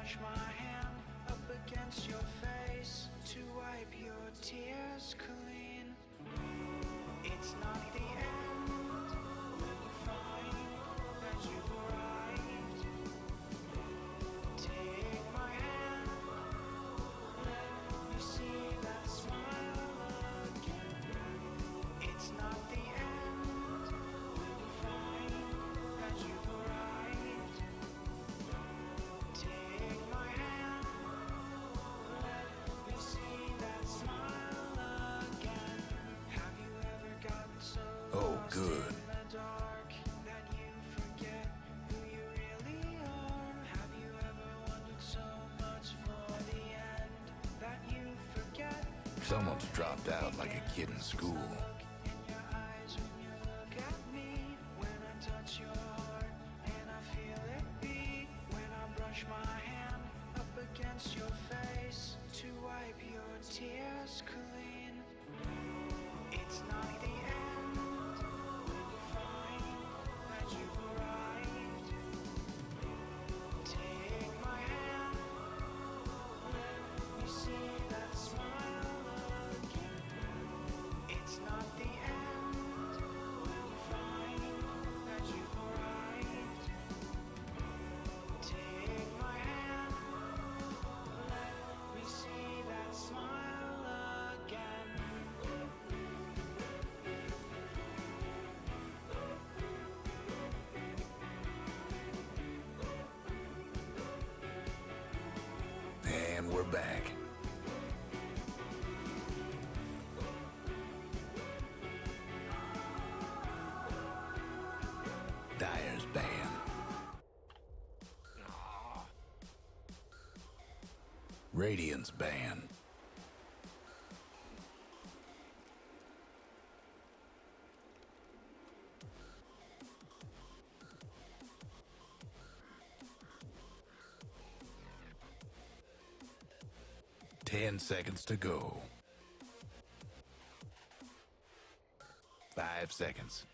brush my hand up against your face to wipe your tears clean. It's not the end, we'll find that you've arrived. Take my hand, let me see that smile again. It's not the end, we'll find that you've arrived. Take my hand, let me see that smile again. Have you ever gotten so lost good. in the dark that you forget who you really are? Have you ever wondered so much for the end that you forget? Someone's dropped out like a kid in school. Look in your eyes when you look at me, when I touch your heart and I feel it beat, when I brush my hand up against your face to wipe your tears clean. It's not the end, we'll find that you've arrived. Take my hand, let me see that smile again. It's not the end, we'll find that you've arrived. Take my hand, let me see that smile again. And we're back. Dyer's ban. Radiant's ban. Ten seconds to go. 5 seconds.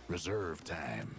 Reserve time.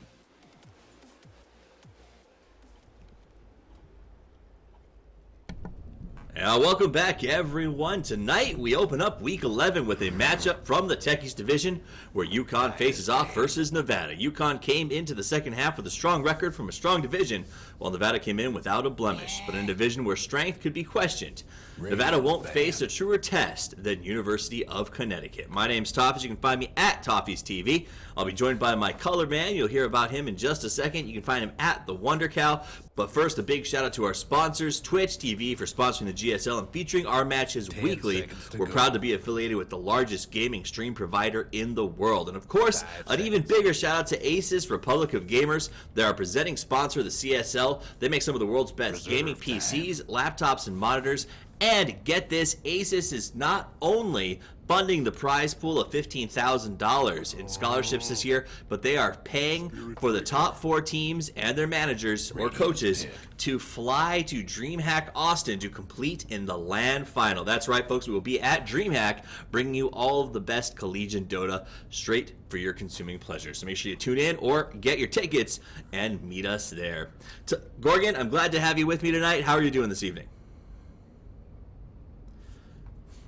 Welcome back, everyone. Tonight, we open up Week 11 with a matchup from the Techies Division where UConn faces off versus Nevada. UConn came into the second half with a strong record from a strong division, while Nevada came in without a blemish, but in a division where strength could be questioned. Nevada won't face a truer test than University of Connecticut. My name's Toffees. You can find me at Toffees TV. I'll be joined by my color man. You'll hear about him in just a second. You can find him at The Wonder Cow. But first, a big shout out to our sponsors, Twitch TV, for sponsoring the GSL and featuring our matches weekly. We're proud to be affiliated with the largest gaming stream provider in the world. And of course, an even bigger shout out to Asus, Republic of Gamers. They're our presenting sponsor of the CSL. They make some of the world's best gaming PCs, laptops, and monitors. And get this, Asus is not only funding the prize pool of $15,000 in scholarships this year, but they are paying for the top 4 teams and their managers or coaches to fly to DreamHack Austin to compete in the LAN final. That's right, folks. We will be at DreamHack, bringing you all of the best collegiate Dota straight for your consuming pleasure. So make sure you tune in or get your tickets and meet us there. Gorgon, I'm glad to have you with me tonight. How are you doing this evening?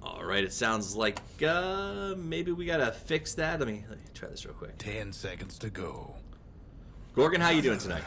All right, it sounds like maybe we gotta fix that. Let me try this real quick. 10 seconds to go. Gorgon, how you doing tonight?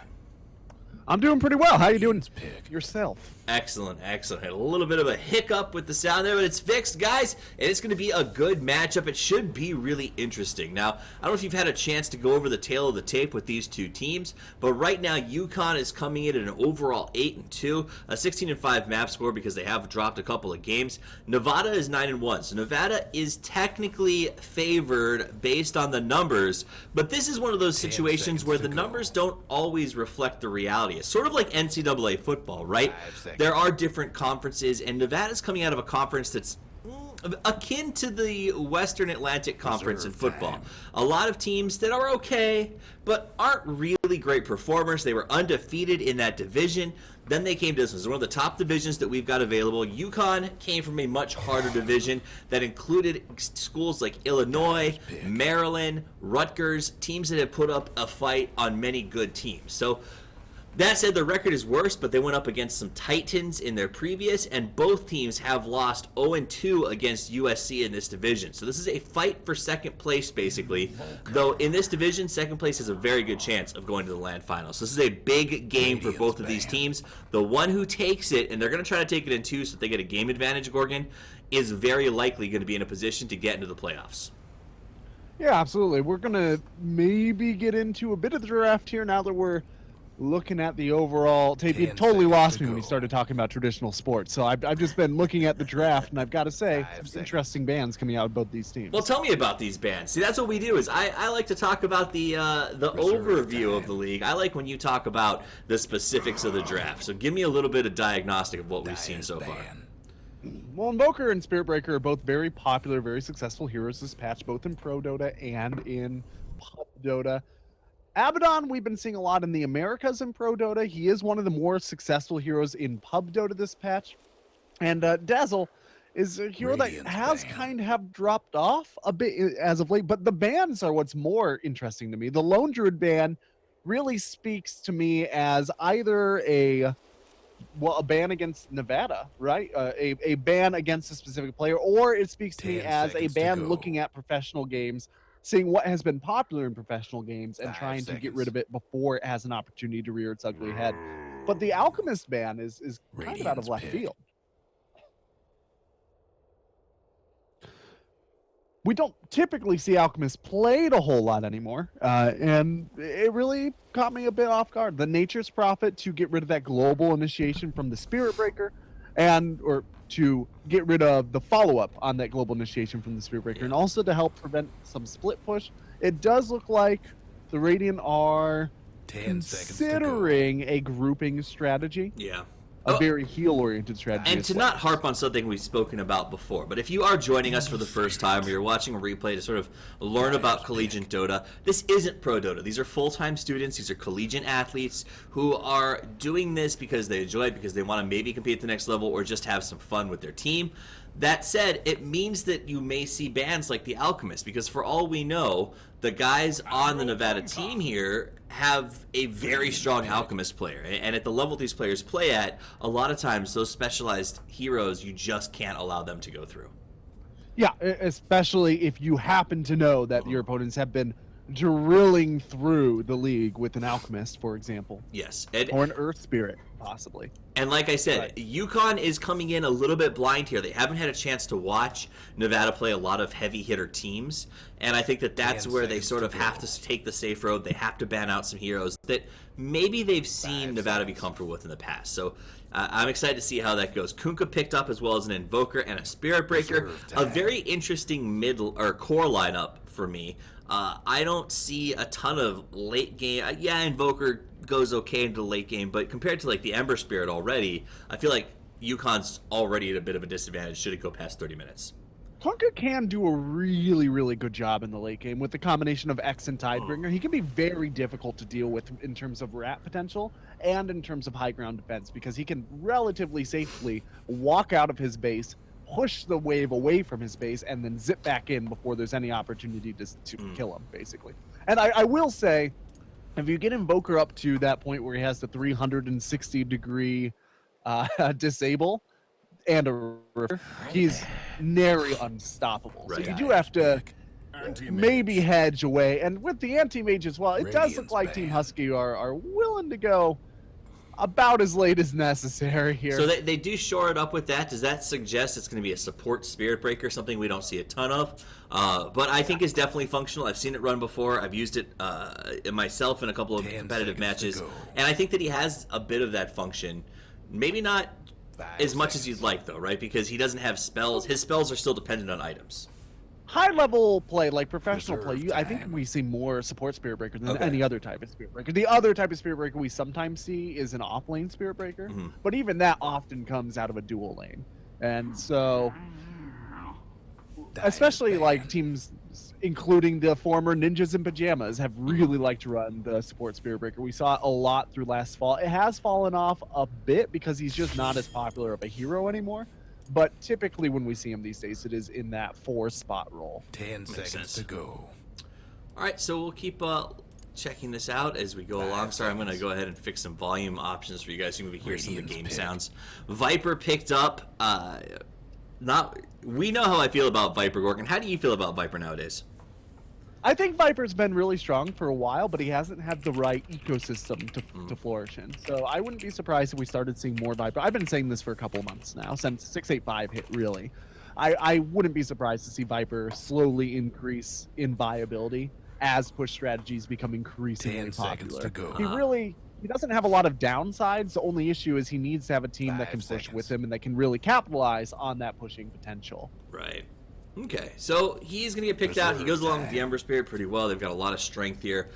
I'm doing pretty well. How you doing yourself? Excellent, excellent. Had a little bit of a hiccup with the sound there, but it's fixed, guys, and it's going to be a good matchup. It should be really interesting. Now, I don't know if you've had a chance to go over the tail of the tape with these two teams, but right now UConn is coming in at an overall 8-2, a 16-5 map score because they have dropped a couple of games. Nevada is 9-1, so Nevada is technically favored based on the numbers, but this is one of those situations where the numbers don't always reflect the reality. It's sort of like NCAA football, right? There are different conferences, and Nevada's coming out of a conference that's akin to the Western Atlantic Conference in football. A lot of teams that are okay, but aren't really really great performers. They were undefeated in that division. Then they came to this. This is one of the top divisions that we've got available. UConn came from a much harder division that included schools like Illinois, Maryland, Rutgers, teams that have put up a fight on many good teams. So that said, the record is worse, but they went up against some Titans in their previous, and both teams have lost 0-2 against USC in this division. So this is a fight for second place, basically. Though in this division, second place has a very good chance of going to the land finals. So this is a big game for both of these teams. The one who takes it, and they're going to try to take it in two so that they get a game advantage, Gorgon, is very likely going to be in a position to get into the playoffs. Yeah, absolutely. We're going to maybe get into a bit of the draft here now that we're looking at the overall tape. You totally lost me when you started talking about traditional sports. So I've just been looking at the draft, and I've got to say, some interesting bands coming out of both these teams. Well, tell me about these bands. See, that's what we do. Is I like to talk about the overview of the league. I like when you talk about the specifics of the draft. So give me a little bit of diagnostic of what we've seen so far. Well, Invoker and Spirit Breaker are both very popular, very successful heroes this patch, both in Pro Dota and in Pub Dota. Abaddon, we've been seeing a lot in the Americas in Pro Dota. He is one of the more successful heroes in Pub Dota this patch. And Dazzle is a hero that has kind of dropped off a bit as of late, but the bans are what's more interesting to me. The Lone Druid ban really speaks to me as either a ban against Nevada, right? A ban against a specific player, or it speaks to me as a ban looking at professional games, seeing what has been popular in professional games and trying to get rid of it before it has an opportunity to rear its ugly head. But the Alchemist ban is kind of out of left field. We don't typically see Alchemists played a whole lot anymore, and it really caught me a bit off guard. The Nature's Prophet to get rid of that global initiation from the Spirit Breaker, or to get rid of the follow-up on that global initiation from the Spirit Breaker, and also to help prevent some split push. It does look like the Radiant are considering a grouping strategy. Yeah. A very heal-oriented strategy. And to not harp on something we've spoken about before, but if you are joining us for the first time or you're watching a replay to sort of learn about collegiate Dota, this isn't Pro Dota. These are full-time students. These are collegiate athletes who are doing this because they enjoy it, because they want to maybe compete at the next level or just have some fun with their team. That said, it means that you may see bans like the Alchemist, because for all we know, the guys on the Nevada team here have a very strong Alchemist player. And at the level these players play at, a lot of times those specialized heroes, you just can't allow them to go through. Yeah, especially if you happen to know that your opponents have been drilling through the league with an Alchemist, for example. Yes. Or an Earth Spirit, possibly. And like I said, right. UConn is coming in a little bit blind here. They haven't had a chance to watch Nevada play a lot of heavy hitter teams. And I think that that's where they sort of have to take the safe road. They have to ban out some heroes that maybe they've seen Nevada be comfortable with in the past. So I'm excited to see how that goes. Kunkka picked up as well as an Invoker and a Spirit Breaker. A very interesting core lineup for me. I don't see a ton of late game. Yeah, Invoker goes okay into the late game, but compared to like the Ember Spirit already, I feel like UConn's already at a bit of a disadvantage should it go past 30 minutes. Kunkka can do a really, really good job in the late game with the combination of X and Tidebringer. He can be very difficult to deal with in terms of rat potential and in terms of high ground defense, because he can relatively safely walk out of his base, push the wave away from his base, and then zip back in before there's any opportunity to kill him, basically. And I will say, if you get Invoker up to that point where he has the 360-degree disable and a river, he's nary unstoppable. Right. So you do have to maybe hedge away. And with the anti-mage as well, it does look like Team Husky are willing to go about as late as necessary here. So they do shore it up with that. Does that suggest it's going to be a support Spirit Breaker, something we don't see a ton of? But I think it's definitely functional. I've seen it run before. I've used it myself in a couple of competitive matches. And I think that he has a bit of that function. Maybe not as much as you'd like, though, right? Because he doesn't have spells. His spells are still dependent on items. High-level play, like professional play, I think we see more support Spirit Breaker than any other type of Spirit Breaker. The other type of Spirit Breaker we sometimes see is an off-lane Spirit Breaker, but even that often comes out of a dual lane. And so, especially like teams including the former ninjas in pajamas, have really liked to run the support Spirit Breaker. We saw it a lot through last fall. It has fallen off a bit because he's just not as popular of a hero anymore. But typically when we see him these days, it is in that 4 spot role. 10 seconds to go. All right, so we'll keep checking this out as we go along. Sorry, I'm going to go ahead and fix some volume options for you guys. You can hear some of the game sounds. Viper picked up. We know how I feel about Viper, Gorgon. How do you feel about Viper nowadays? I think Viper's been really strong for a while, but he hasn't had the right ecosystem to flourish in. So I wouldn't be surprised if we started seeing more Viper. I've been saying this for a couple of months now, since 685 hit, really. I wouldn't be surprised to see Viper slowly increase in viability as push strategies become increasingly 10 seconds popular. to go. He doesn't have a lot of downsides. The only issue is he needs to have a team that 5 can push seconds. with him and that can really capitalize on that pushing potential. Right. Okay, so he's going to get picked out. He goes along with the Ember Spirit pretty well. They've got a lot of strength here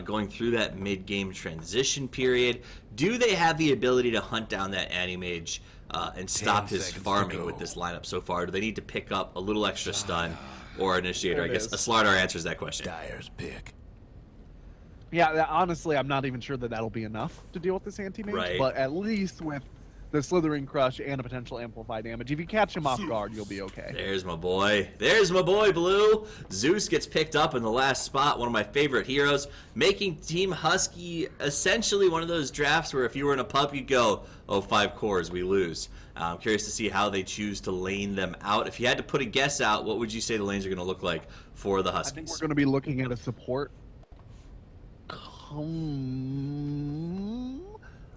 going through that mid-game transition period. Do they have the ability to hunt down that Anti-Mage and stop his seconds to farming go. with this lineup so far? Do they need to pick up a little extra stun or Initiator? There I it guess is. a Slardar answers that question. Dyer's pick. Yeah, honestly, I'm not even sure that that'll be enough to deal with this anti-mage, Right. but at least with the Slithering Crush and a potential Amplify damage, if you catch him off guard, you'll be okay. There's my boy. There's my boy, Blue. Zeus gets picked up in the last spot, one of my favorite heroes, making Team Husky essentially one of those drafts where if you were in a pub, you'd go, oh, 5 cores, we lose. I'm curious to see how they choose to lane them out. If you had to put a guess out, what would you say the lanes are going to look like for the I think we're Huskies? going to be looking at a support.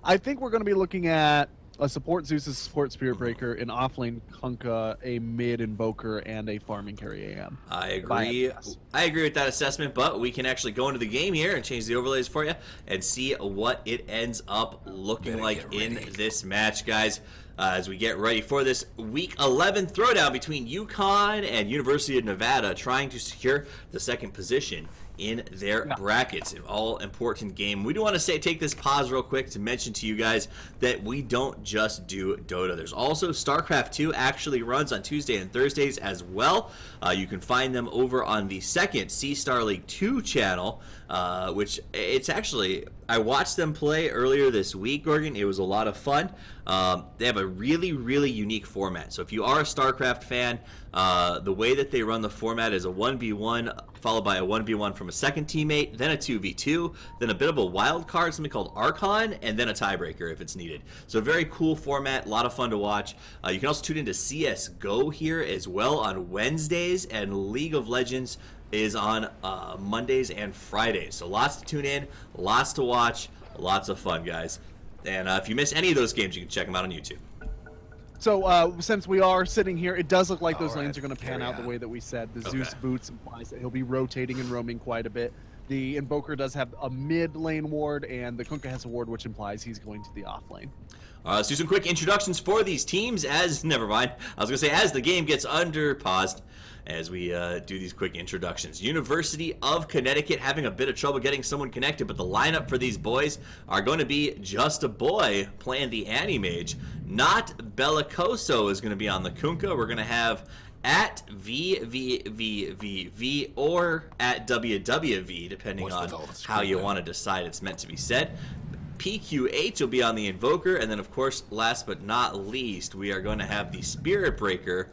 I think we're going to be looking at a support Zeus, a support Spirit Breaker, an offlane Kunkka, a mid Invoker, and a farming carry AM. I If I had to agree. guess. I agree with that assessment, but we can actually go into the game here and change the overlays for you and see what it ends up looking Better like get in ready. this match, guys. As we get ready for this Week 11 throwdown between UConn and University of Nevada, trying to secure the second position in their brackets. An all-important game. We do want to take this pause real quick to mention to you guys that we don't just do Dota. There's also StarCraft 2 actually runs on Tuesday and Thursdays as well. You can find them over on the second C-Star League 2 channel, which it's actually, I watched them play earlier this week, Gorgon. It was a lot of fun. They have a really, really unique format. So if you are a StarCraft fan, the way that they run the format is a 1v1 followed by a 1v1 from a second teammate, then a 2v2, then a bit of a wild card, something called Archon, and then a tiebreaker if it's needed. So a very cool format, a lot of fun to watch. You can also tune into CSGO here as well on Wednesdays, and League of Legends is on Mondays and Fridays. So lots to tune in, lots to watch, lots of fun, guys. And if you miss any of those games, you can check them out on YouTube. So since we are sitting here, it does look like those All lanes right, are going to pan carry out the on. way that we said. The Okay. Zeus boots implies that he'll be rotating and roaming quite a bit. The Invoker does have a mid lane ward, and the Kunkka has a ward, which implies he's going to the off lane. Let's do some quick introductions for these teams never mind. I was going to say, as the game gets paused, as we do these quick introductions. University of Connecticut having a bit of trouble getting someone connected, but the lineup for these boys are going to be just a boy playing the Anti-Mage. Not Bellicoso is going to be on the Kunkka. We're going to have at VVVVV or at WWV, depending What's on with all the how you screaming? want to decide it's meant to be said. PQH will be on the Invoker, and then of course, last but not least, we are going to have the Spirit Breaker.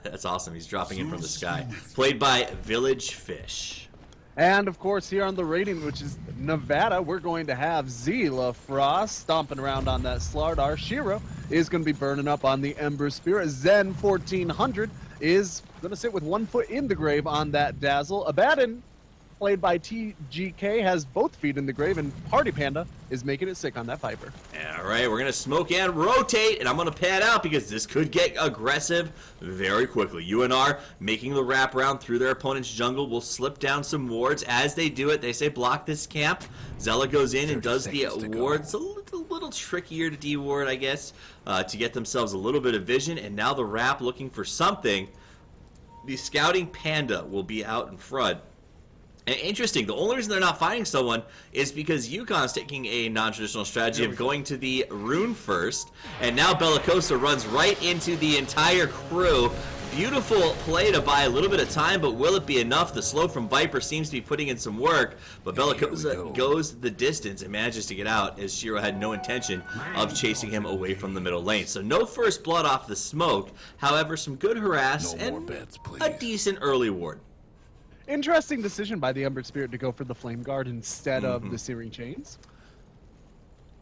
That's awesome, he's dropping in from the sky. Played by Village Fish. And of course, here on the rating, which is Nevada, we're going to have Zila Frost stomping around on that Slardar. Shiro is going to be burning up on the Ember Spirit. Zen 1400 is going to sit with 1 foot in the grave on that Dazzle. Abaddon, played by TGK, has both feet in the grave, and Party Panda is making it sick on that Viper. All right, we're going to smoke and rotate, and I'm going to pad out because this could get aggressive very quickly. UNR making the wraparound through their opponent's jungle will slip down some wards. As they do it, they say block this camp. Zella goes in and 30 does the seconds to go. wards. A little trickier to de-ward, I guess, to get themselves a little bit of vision, and now the Wrap looking for something. The Scouting Panda will be out in front. And interesting, the only reason they're not finding someone is because UConn's taking a non-traditional strategy of going to the rune first, and now Bellicoso runs right into the entire crew. beautiful play to buy a little bit of time, but will it be enough? The slow from Viper seems to be putting in some work, but Bellicosa goes the distance and manages to get out as Shiro had no intention of chasing him away from the middle lane. So no first blood off the smoke, however, some good harass No more and bets, please. a decent early ward. Interesting decision by the Ember Spirit to go for the Flame Guard instead of the Searing Chains.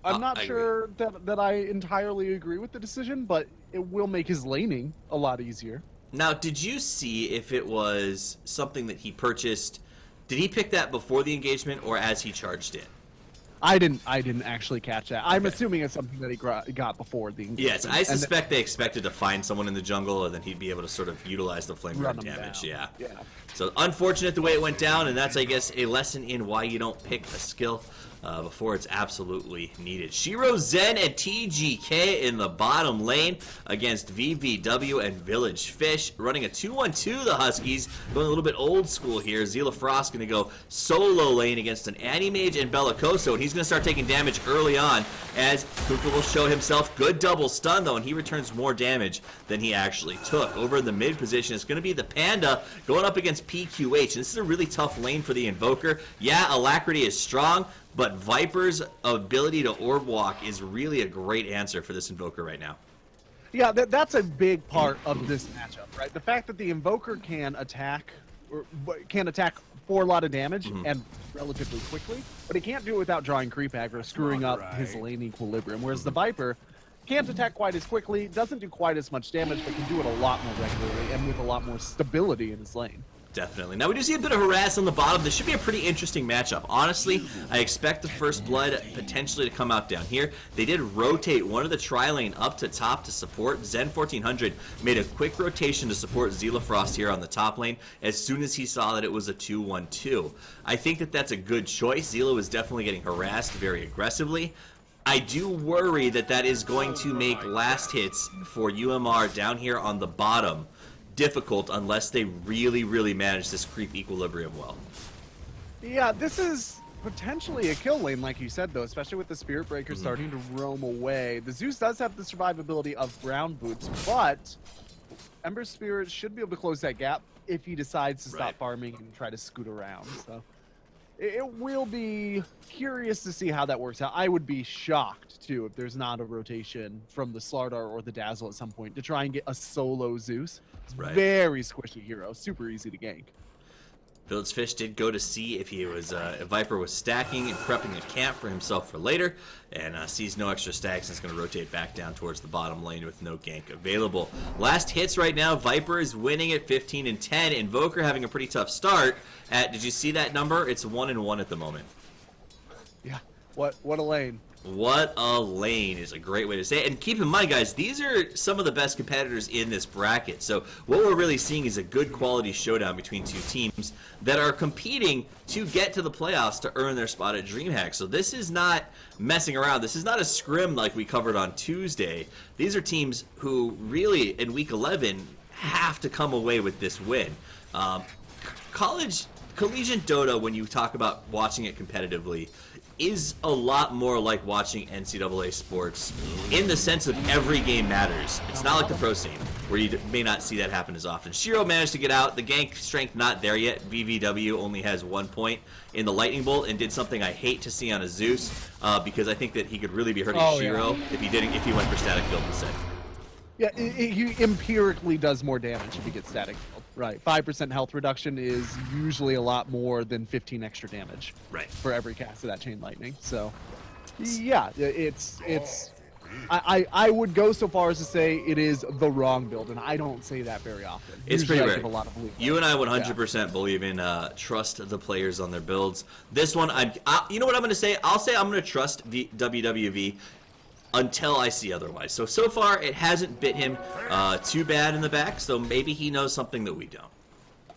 I'm not I sure that I entirely agree with the decision, but it will make his laning a lot easier. Now, did you see if it was something that he purchased? Did he pick that before the engagement or as he charged in? I didn't actually catch that. I'm assuming it's something that he got before the engagement. Yes, I suspect they expected to find someone in the jungle and then he'd be able to sort of utilize the flame guard damage. Yeah. So unfortunate the way it went down, and that's, I guess, a lesson in why you don't pick a skill before it's absolutely needed. Shiro, Zen, and TGK in the bottom lane against VVW and Village Fish. Running a 2-1-2, the Huskies. Going a little bit old school here. Zila Frost going to go solo lane against an Anti-Mage and Bellicoso, and he's going to start taking damage early on as Kuka will show himself. Good double stun, though, and he returns more damage than he actually took. Over in the mid position, it's going to be the Panda going up against PQH, and this is a really tough lane for the Invoker. Yeah, Alacrity is strong, but Viper's ability to orb walk is really a great answer for this Invoker right now. Yeah, that's a big part of this matchup, right? The fact that the Invoker can attack for a lot of damage and relatively quickly, but he can't do it without drawing creep aggro, screwing up his lane equilibrium. Whereas the Viper can't attack quite as quickly, doesn't do quite as much damage, but can do it a lot more regularly and with a lot more stability in his lane. Definitely. Now, we do see a bit of harass on the bottom. This should be a pretty interesting matchup. Honestly, I expect the first blood potentially to come out down here. They did rotate one of the tri-lane up to top to support. Zen 1400 made a quick rotation to support Zila Frost here on the top lane as soon as he saw that it was a 2-1-2. I think that that's a good choice. Zila was definitely getting harassed very aggressively. I do worry that that is going to make last hits for UMR down here on the bottom difficult unless they really manage this creep equilibrium well. Yeah, this is potentially a kill lane, like you said, though, especially with the Spirit Breaker starting to roam away. The Zeus does have the survivability of ground boots, but Ember Spirit should be able to close that gap if he decides to stop farming and try to scoot around. So it will be curious to see how that works out. I would be shocked, too, if there's not a rotation from the Slardar or the Dazzle at some point to try and get a solo Zeus. It's very squishy hero, super easy to gank. Village Fish did go to see if he was if Viper was stacking and prepping a camp for himself for later, and sees no extra stacks and is going to rotate back down towards the bottom lane with no gank available. Last hits right now, Viper is winning at 15-10. Invoker having a pretty tough start. Did you see that number? It's 1-1 at the moment. Yeah, what a lane. What a lane is a great way to say it. And keep in mind, guys, these are some of the best competitors in this bracket. So what we're really seeing is a good quality showdown between two teams that are competing to get to the playoffs to earn their spot at DreamHack. So this is not messing around. This is not a scrim like we covered on Tuesday. These are teams who really, in Week 11, have to come away with this win. Collegiate Dota, when you talk about watching it competitively, is a lot more like watching NCAA sports in the sense of every game matters. It's not like the pro scene, where you may not see that happen as often. Shiro managed to get out. The gank strength not there yet. VVW only has 1 point in the Lightning Bolt and did something I hate to see on a Zeus because I think that he could really be hurting Shiro if he went for static field instead. Yeah, he empirically does more damage if he gets static field. Right, 5% health reduction is usually a lot more than 15 extra damage. Right. For every cast of that Chain Lightning. So, yeah, I would go so far as to say it is the wrong build, and I don't say that very often. It's usually pretty I rare. give a lot of belief. You and I 100% believe in trust the players on their builds. This one, you know what I'm going to say? I'll say I'm going to trust WWV until I see otherwise. So far, it hasn't bit him too bad in the back, so maybe he knows something that we don't.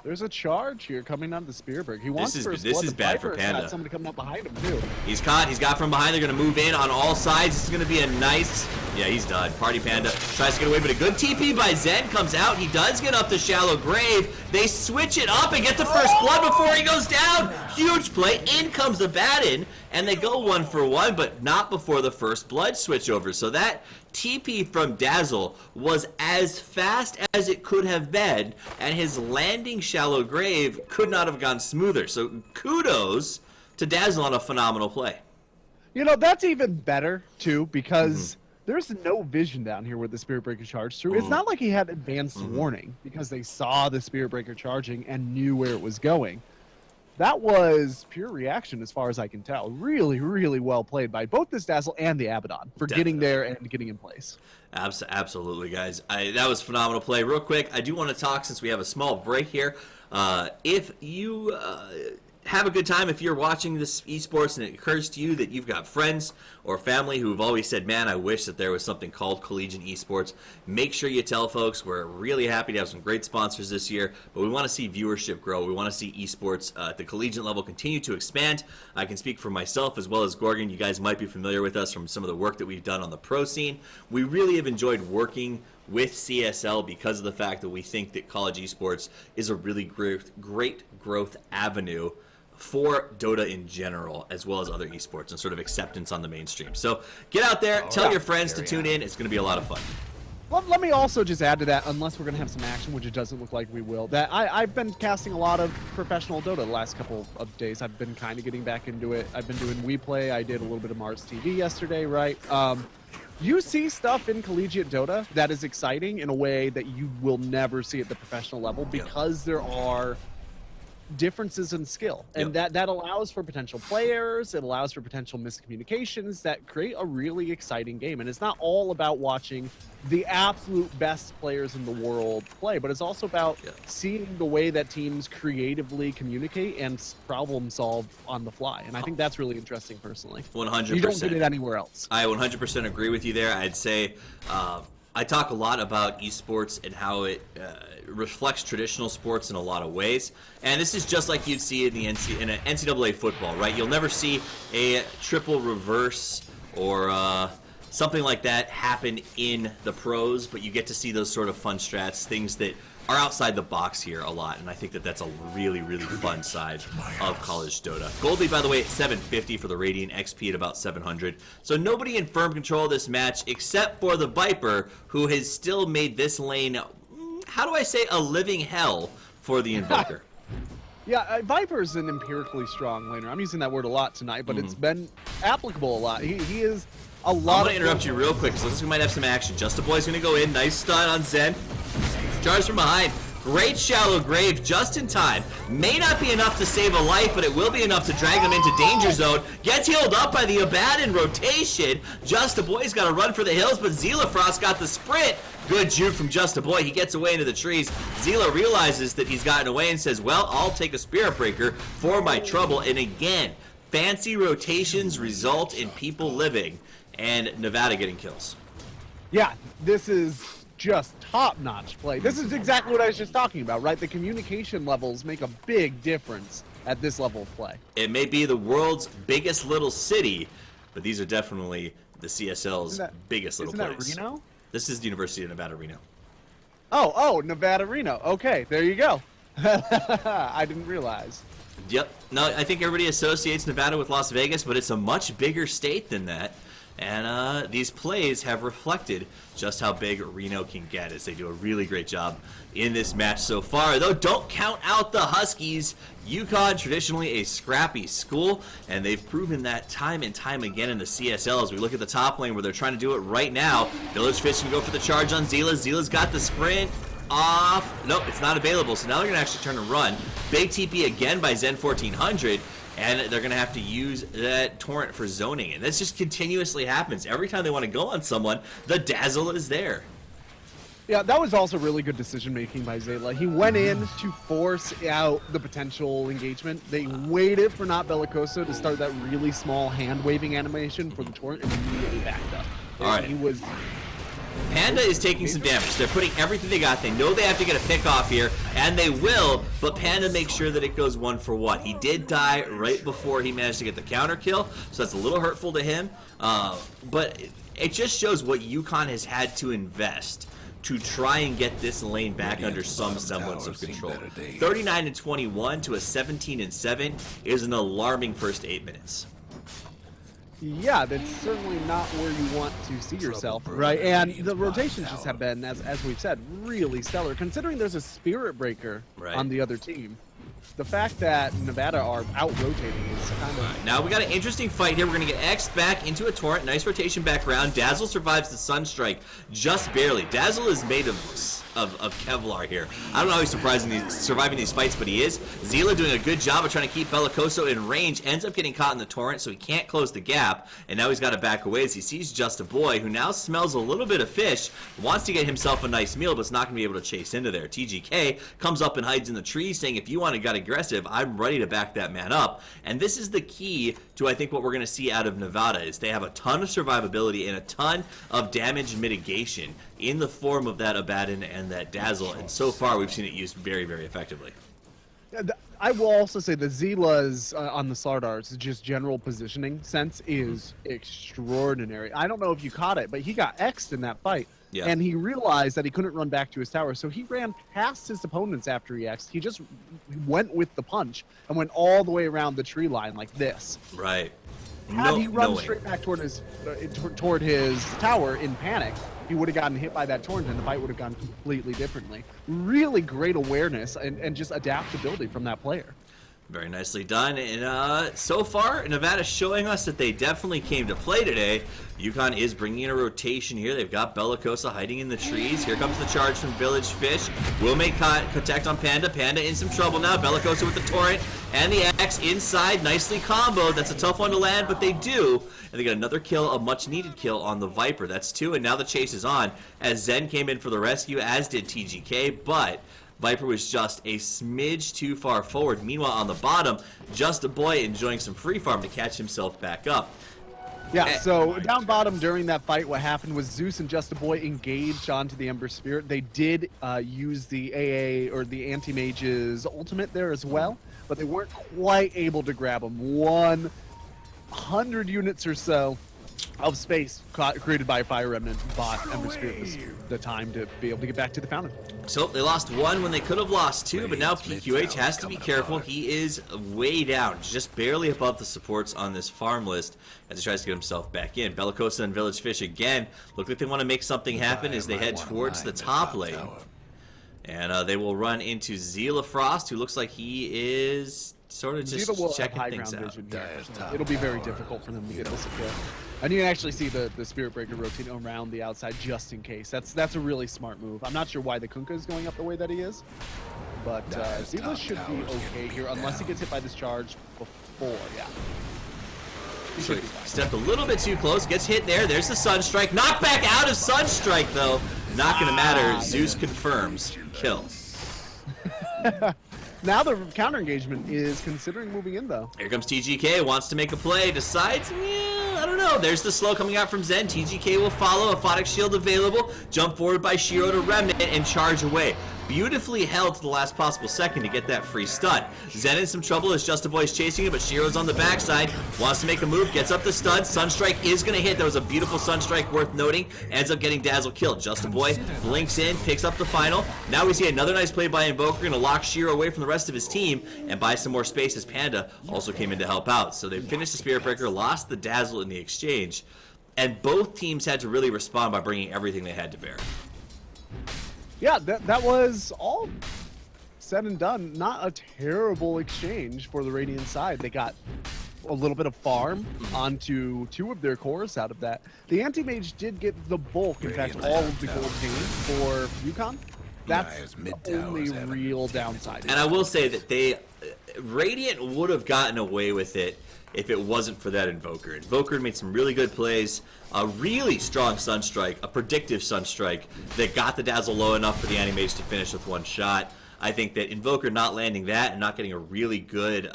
There's a charge here coming out of the Spearberg. He wants This first is blood. The bad for Viper's Panda. got somebody coming up behind him, too. He's caught. He's got from behind. They're going to move in on all sides. This is going to be a nice Yeah, he's done. Party Panda tries to get away, but a good TP by Zen comes out. He does get up the shallow grave. They switch it up and get the first blood before he goes down. Huge play. In comes the Batten, and they go 1 for 1, but not before the first blood switch over. So that TP from Dazzle was as fast as it could have been, and his landing shallow grave could not have gone smoother. So kudos to Dazzle on a phenomenal play. You know, that's even better, too, because there's no vision down here where the Spirit Breaker charged through. It's not like he had advanced warning because they saw the Spirit Breaker charging and knew where it was going. That was pure reaction as far as I can tell. Really, really well played by both this Dazzle and the Abaddon for getting there and getting in place. Absolutely, guys. That was phenomenal play. Real quick, I do want to talk, since we have a small break here. If you have a good time, if you're watching this esports and it occurs to you that you've got friends or family who have always said, man, I wish that there was something called collegiate esports, make sure you tell folks. We're really happy to have some great sponsors this year, but we want to see viewership grow. We want to see esports at the collegiate level continue to expand. I can speak for myself as well as Gorgon. You guys might be familiar with us from some of the work that we've done on the pro scene. We really have enjoyed working with CSL because of the fact that we think that college esports is a really great growth avenue for Dota in general, as well as other esports and sort of acceptance on the mainstream. So get out there, tell your friends to tune in. It's going to be a lot of fun. Let me also just add to that, unless we're going to have some action, which it doesn't look like we will, that I've been casting a lot of professional Dota the last couple of days. I've been kind of getting back into it. I've been doing WePlay. I did a little bit of Mars TV yesterday, right? You see stuff in collegiate Dota that is exciting in a way that you will never see at the professional level because there are differences in skill, and that allows for potential play errors. It allows for potential miscommunications that create a really exciting game. And it's not all about watching the absolute best players in the world play, but it's also about seeing the way that teams creatively communicate and problem solve on the fly. And I think that's really interesting personally. 100%. You don't get it anywhere else. I 100% agree with you there. I'd say I talk a lot about esports and how it reflects traditional sports in a lot of ways. And this is just like you'd see in an NCAA football, right? You'll never see a triple reverse or something like that happen in the pros, but you get to see those sort of fun strats, things that are outside the box here a lot, and I think that that's a really, really fun side of college Dota. Goldie, by the way, at 750 for the Radiant, XP at about 700. So nobody in firm control of this match except for the Viper, who has still made this lane, how do I say, a living hell for the Invoker. Yeah, Viper's an empirically strong laner. I'm using that word a lot tonight, but it's been applicable a lot. He is a lot. I'm going to interrupt you real quick, because looks like we might have some action. Just a Boy's going to go in. Nice stun on Zen. Charge from behind. Great shallow grave just in time. May not be enough to save a life, but it will be enough to drag them into danger zone. Gets healed up by the Abaddon rotation. Just a Boy's got to run for the hills, but Zelafrost got the sprint. Good juke from Just a Boy. He gets away into the trees. Zila realizes that he's gotten away and says, well, I'll take a Spirit Breaker for my trouble. And again, fancy rotations result in people living and Nevada getting kills. Yeah, this is just top-notch play. This is exactly what I was just talking about, right? The communication levels make a big difference at this level of play. It may be the world's biggest little city, but these are definitely the CSL's biggest little plays. Isn't that Reno? This is the University of Nevada, Reno. Oh, Nevada, Reno. Okay, there you go. I didn't realize. Yep. No, I think everybody associates Nevada with Las Vegas, but it's a much bigger state than that. And these plays have reflected just how big Reno can get as they do a really great job in this match so far. Though, don't count out the Huskies. UConn, traditionally a scrappy school, and they've proven that time and time again in the CSL. As we look at the top lane where they're trying to do it right now, Village Fish can go for the charge on Zila. Zila's got the sprint off. Nope, it's not available, so now they're going to actually turn and run. Big TP again by Zen 1400. And they're going to have to use that torrent for zoning. And this just continuously happens. Every time they want to go on someone, the Dazzle is there. Yeah, that was also really good decision-making by Zayla. He went in to force out the potential engagement. They waited for Not Bellicoso to start that really small hand-waving animation for the torrent and immediately backed up. All right. He was... Panda is taking some damage. They're putting everything they got. They know they have to get a pick off here, and they will, but Panda makes sure that it goes 1 for 1. He did die right before he managed to get the counter kill, so that's a little hurtful to him. But It just shows what UConn has had to invest to try and get this lane back under some semblance of control. 39-21 to a 17-7 is an alarming first 8 minutes. Yeah, that's certainly not where you want to see yourself, right? And the rotations just have been, as we've said, really stellar. Considering there's a Spirit Breaker on the other team, the fact that Nevada are out-rotating is kind of... Now we got an interesting fight here. We're going to get X back into a Torrent. Nice rotation background. Dazzle survives the Sunstrike just barely. Dazzle is made of Kevlar here. I don't know how he's surviving these fights, but he is. Zila doing a good job of trying to keep Bellicoso in range. Ends up getting caught in the Torrent, so he can't close the gap. And now he's got to back away as he sees Just a Boy, who now smells a little bit of fish. Wants to get himself a nice meal, but it's not going to be able to chase into there. TGK comes up and hides in the trees, saying, if you want to get aggressive, I'm ready to back that man up. And this is the key to, I think, what we're going to see out of Nevada, is they have a ton of survivability and a ton of damage mitigation in the form of that Abaddon and that Dazzle, and so far we've seen it used very, very effectively. I will also say the Zila's on the Sardar's just general positioning sense is extraordinary. I don't know if you caught it, but he got X'd in that fight. Yeah. And he realized that he couldn't run back to his tower, so he ran past his opponents after he X'd. He just went with the punch and went all the way around the tree line like this. Right. Had he run straight back toward his tower in panic, he would have gotten hit by that torrent and the fight would have gone completely differently. Really great awareness and just adaptability from that player. Very nicely done. And so far, Nevada's showing us that they definitely came to play today. UConn is bringing in a rotation here. They've got Bellicosa hiding in the trees. Here comes the charge from Village Fish. Will make contact on Panda. Panda in some trouble now. Bellicosa with the torrent and the axe inside. Nicely comboed. That's a tough one to land, but they do. And they get another kill, a much-needed kill on the Viper. That's 2, and now the chase is on as Zen came in for the rescue, as did TGK, but Viper was just a smidge too far forward. Meanwhile, on the bottom, Just a Boy enjoying some free farm to catch himself back up. Yeah, so down bottom during that fight, what happened was Zeus and Just a Boy engaged onto the Ember Spirit. They did use the AA or the Anti-Mage's ultimate there as well, but they weren't quite able to grab him. 100 units or so of space created by a Fire Remnant bot Ember Spirit was the time to be able to get back to the fountain. So they lost 1 when they could have lost 2, but now PQH has to be careful. He is way down, just barely above the supports on this farm list as he tries to get himself back in. Bellicosa and Village Fish again look like they want to make something happen as they head towards the top lane. And they will run into Zila Frost, who looks like he is sort of just checking things out. It'll be very difficult for them to get this kill. And you can actually see the Spirit Breaker rotating around the outside just in case. That's a really smart move. I'm not sure why the Kunkka is going up the way that he is, but Zila should be okay here unless he gets hit by this charge before. Yeah. So he stepped a little bit too close, gets hit there. There's the Sunstrike. Knocked back out of Sunstrike, though. Not going to matter. Zeus confirms. Kill. Now the counter engagement is considering moving in, though. Here comes TGK, wants to make a play, decides, I don't know. There's the slow coming out from Zen. TGK will follow, Aphotic Shield available. Jump forward by Shiro to Remnant and charge away. Beautifully held to the last possible second to get that free stun. Zen in some trouble as Just a Boy's chasing him, but Shiro's on the backside. Wants to make a move, gets up the stun. Sunstrike is going to hit. That was a beautiful Sunstrike worth noting. Ends up getting Dazzle killed. Just a Boy blinks in, picks up the final. Now we see another nice play by Invoker, going to lock Shiro away from the rest of his team and buy some more space as Panda also came in to help out. So they finished the Spirit Breaker, lost the Dazzle in the exchange, and both teams had to really respond by bringing everything they had to bear. Yeah, that was all said and done. Not a terrible exchange for the Radiant side. They got a little bit of farm onto 2 of their cores out of that. The Anti-Mage did get the bulk, in fact, all of the gold gain for UConn. That's the only real downside. And I will say that Radiant would have gotten away with it if it wasn't for that Invoker. Invoker made some really good plays, a really strong Sunstrike, a predictive Sunstrike that got the Dazzle low enough for the Anti-Mage to finish with 1 shot. I think that Invoker not landing that and not getting a really good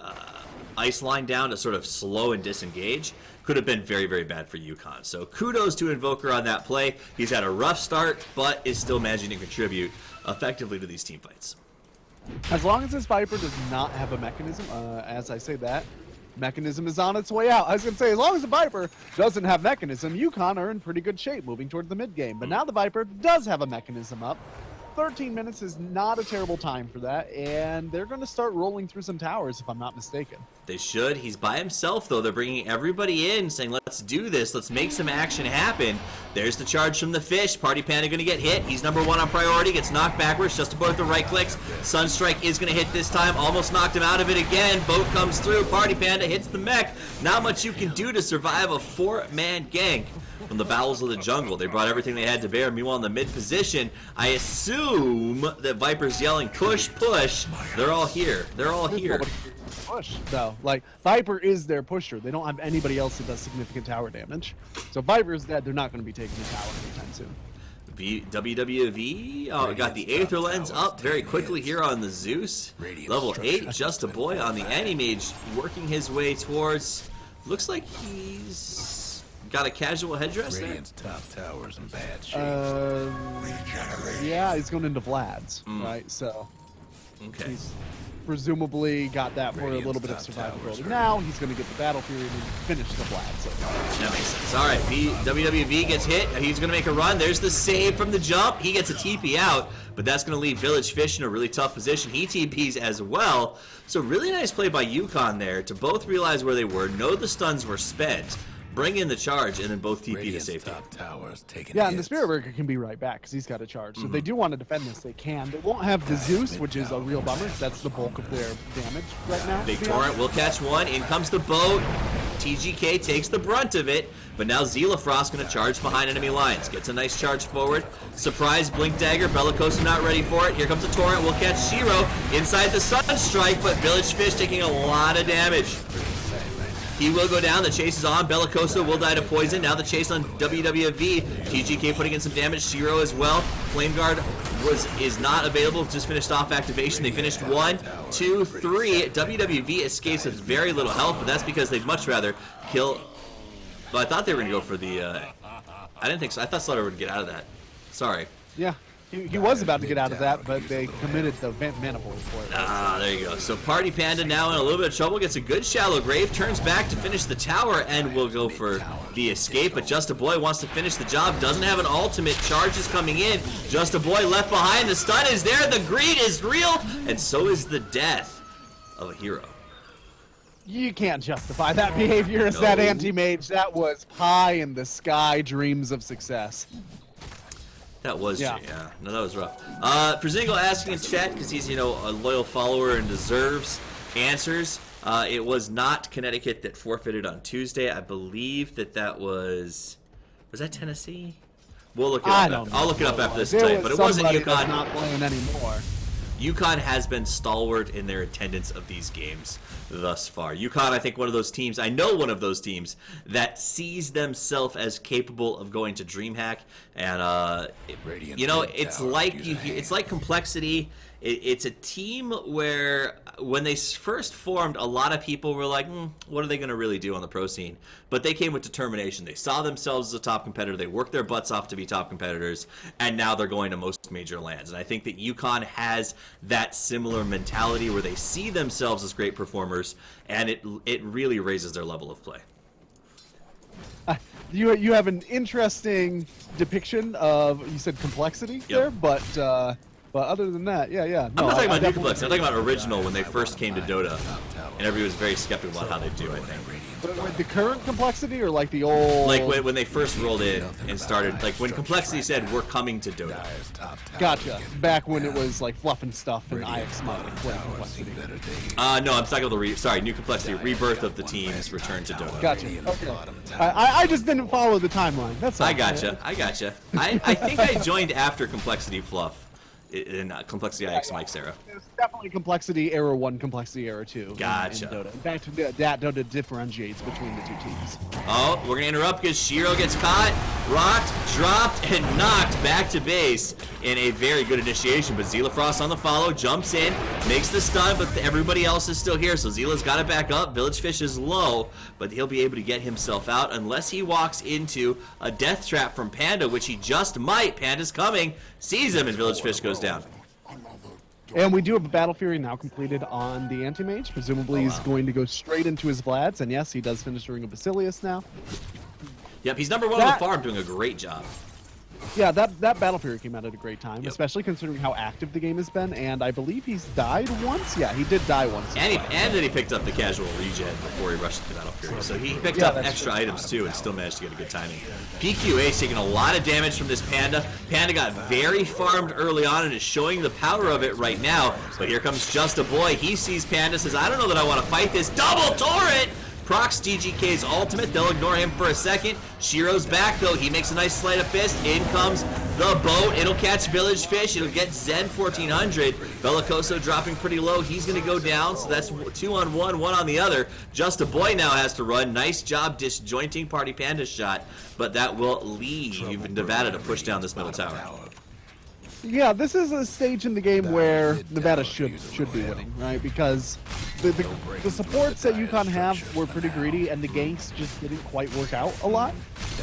ice line down to sort of slow and disengage could have been very, very bad for UConn. So kudos to Invoker on that play. He's had a rough start, but is still managing to contribute effectively to these team fights. As long as this Viper does not have a mechanism, as I say that, Mechanism is on its way out. I was going to say, as long as the Viper doesn't have Mechanism, Yukon are in pretty good shape moving toward the mid game. But now the Viper does have a Mechanism up. 13 minutes is not a terrible time for that, and they're going to start rolling through some towers, if I'm not mistaken. They should. He's by himself, though. They're bringing everybody in, saying, let's do this. Let's make some action happen. There's the charge from the Fish. Party Panda going to get hit. He's number 1 on priority. Gets knocked backwards just above the right clicks. Sunstrike is going to hit this time. Almost knocked him out of it again. Boat comes through. Party Panda hits the mech. Not much you can do to survive a 4-man gank from the bowels of the jungle. They brought everything they had to bear. Meanwhile, in the mid position, I assume that Viper's yelling, push, push. They're all here. They're all here. Push, though. Like, Viper is their pusher. They don't have anybody else that does significant tower damage. So Viper's dead. They're not going to be taking the tower anytime soon. WWV got the Aether Lens up very quickly here on the Zeus. Level 8, Just a Boy on the Anti-Mage working his way towards... Looks like he's got a casual headdress there. Top towers in bad shape. Yeah, he's going into Vlad's, right? So Okay. he's presumably got that for a little bit of survivability. Now he's going to get the battle period and finish the Vlad. So That makes sense. All right, WWV gets hit. He's going to make a run. There's the save from the jump. He gets a TP out, but that's going to leave Village Fish in a really tough position. He TPs as well. So really nice play by Yukon there to both realize where they were, know the stuns were spent, bring in the charge, and then both TP to safety. Top towers taking yeah, and the hits. Spirit Breaker can be right back because he's got a charge. So if they do want to defend this, they can. They won't have the Zeus, which is a real bummer because that's the bulk of their damage right now. Big Torrent will catch one. In comes the boat. TGK takes the brunt of it, but now Zelafrost going to charge behind enemy lines. Gets a nice charge forward. Surprise Blink Dagger. Bellicosa not ready for it. Here comes the Torrent. Will catch Shiro inside the Sunstrike, but Village Fish taking a lot of damage. He will go down. The chase is on. Bellicosa will die to poison. Now the chase on WWV. TGK putting in some damage. Shiro as well. Flame Guard is not available. Just finished off activation. They finished 1, 2, 3. WWV escapes with very little health, but that's because they'd much rather kill. Well, I thought they were going to go for the... I didn't think so. I thought Slaughter would get out of that. Sorry. Yeah, he was about to get out of that, but they committed the Manifold for it. Ah, there you go. So Party Panda now in a little bit of trouble, gets a good shallow grave, turns back to finish the tower, and will go for the escape. But Just a Boy wants to finish the job, doesn't have an ultimate. Charge is coming in. Just a Boy left behind. The stun is there. The greed is real, and so is the death of a hero. You can't justify that behavior as that anti-mage. That was pie in the sky dreams of success. That was, Yeah. no, that was rough. Przingo asking in chat, because he's, a loyal follower and deserves answers. It was not Connecticut that forfeited on Tuesday. I believe that was that Tennessee? We'll look it up. I'll look it up after this tonight, but it wasn't Yukon. Not playing anymore. Yukon has been stalwart in their attendance of these games thus far. Yukon, I think, one of those teams, I know one of those teams, that sees themselves as capable of going to DreamHack. And, it's like Complexity. It's a team where when they first formed, a lot of people were like, what are they going to really do on the pro scene? But they came with determination. They saw themselves as a top competitor. They worked their butts off to be top competitors, and now they're going to most major lands. And I think that Yukon has that similar mentality where they see themselves as great performers, and it really raises their level of play. You have an interesting depiction of, you said Complexity there, but other than that, yeah. No, I'm not talking about New Complexity. I'm talking about original when they first came to Dota, and everybody was very skeptical about how they do, I think. But like the current Complexity or like the old... Like when they first rolled in and started, like when Complexity said, we're coming to Dota. Gotcha. Back when it was like fluff and stuff and IX mod playing Complexity. No, I'm talking about New Complexity, rebirth of the team's return to Dota. Gotcha. Okay. I just didn't follow the timeline. That's all. I gotcha. I think I joined after Complexity Fluff. In Complexity IX Mike's era. There's definitely Complexity Era 1, Complexity Era 2. Gotcha. In Dota. In fact, that Dota differentiates between the two teams. Oh, we're going to interrupt because Shiro gets caught, rocked, dropped, and knocked back to base in a very good initiation. But Zelafrost on the follow, jumps in, makes the stun, but everybody else is still here. So Zela's got it back up. Village Fish is low, but he'll be able to get himself out unless he walks into a death trap from Panda, which he just might. Panda's coming, sees him, and Village Fish goes down. And we do have a Battle Fury now completed on the Anti-Mage. Presumably he's going to go straight into his Vlads. And yes, he does finish the Ring of Basilius now. Yep, he's number 1 on the farm, doing a great job. Yeah, that Battle Fury came out at a great time, Yep. especially considering how active the game has been. And I believe he's died once. Yeah, he did die once. And then he picked up the casual regen before he rushed to the Battle Fury. So he picked Yeah, up that's extra true. items too and still managed to get a good timing. PQA's taking a lot of damage from this Panda. Panda got very farmed early on and is showing the power of it right now. But here comes Just a Boy. He sees Panda, says, I don't know that I want to fight this. Double turret! Procs DGK's ultimate. They'll ignore him for a second. Shiro's back though. He makes a nice sleight of fist. In comes the boat. It'll catch Village Fish. It'll get Zen 1400. Bellicoso dropping pretty low. He's going to go down. So that's 2 on 1, 1 on the other. Just a Boy now has to run. Nice job disjointing Party Panda's shot. But that will leave Nevada to push down this middle tower. Yeah, this is a stage in the game where Nevada should be winning, right? Because the supports that UConn have were pretty greedy, and the ganks just didn't quite work out a lot.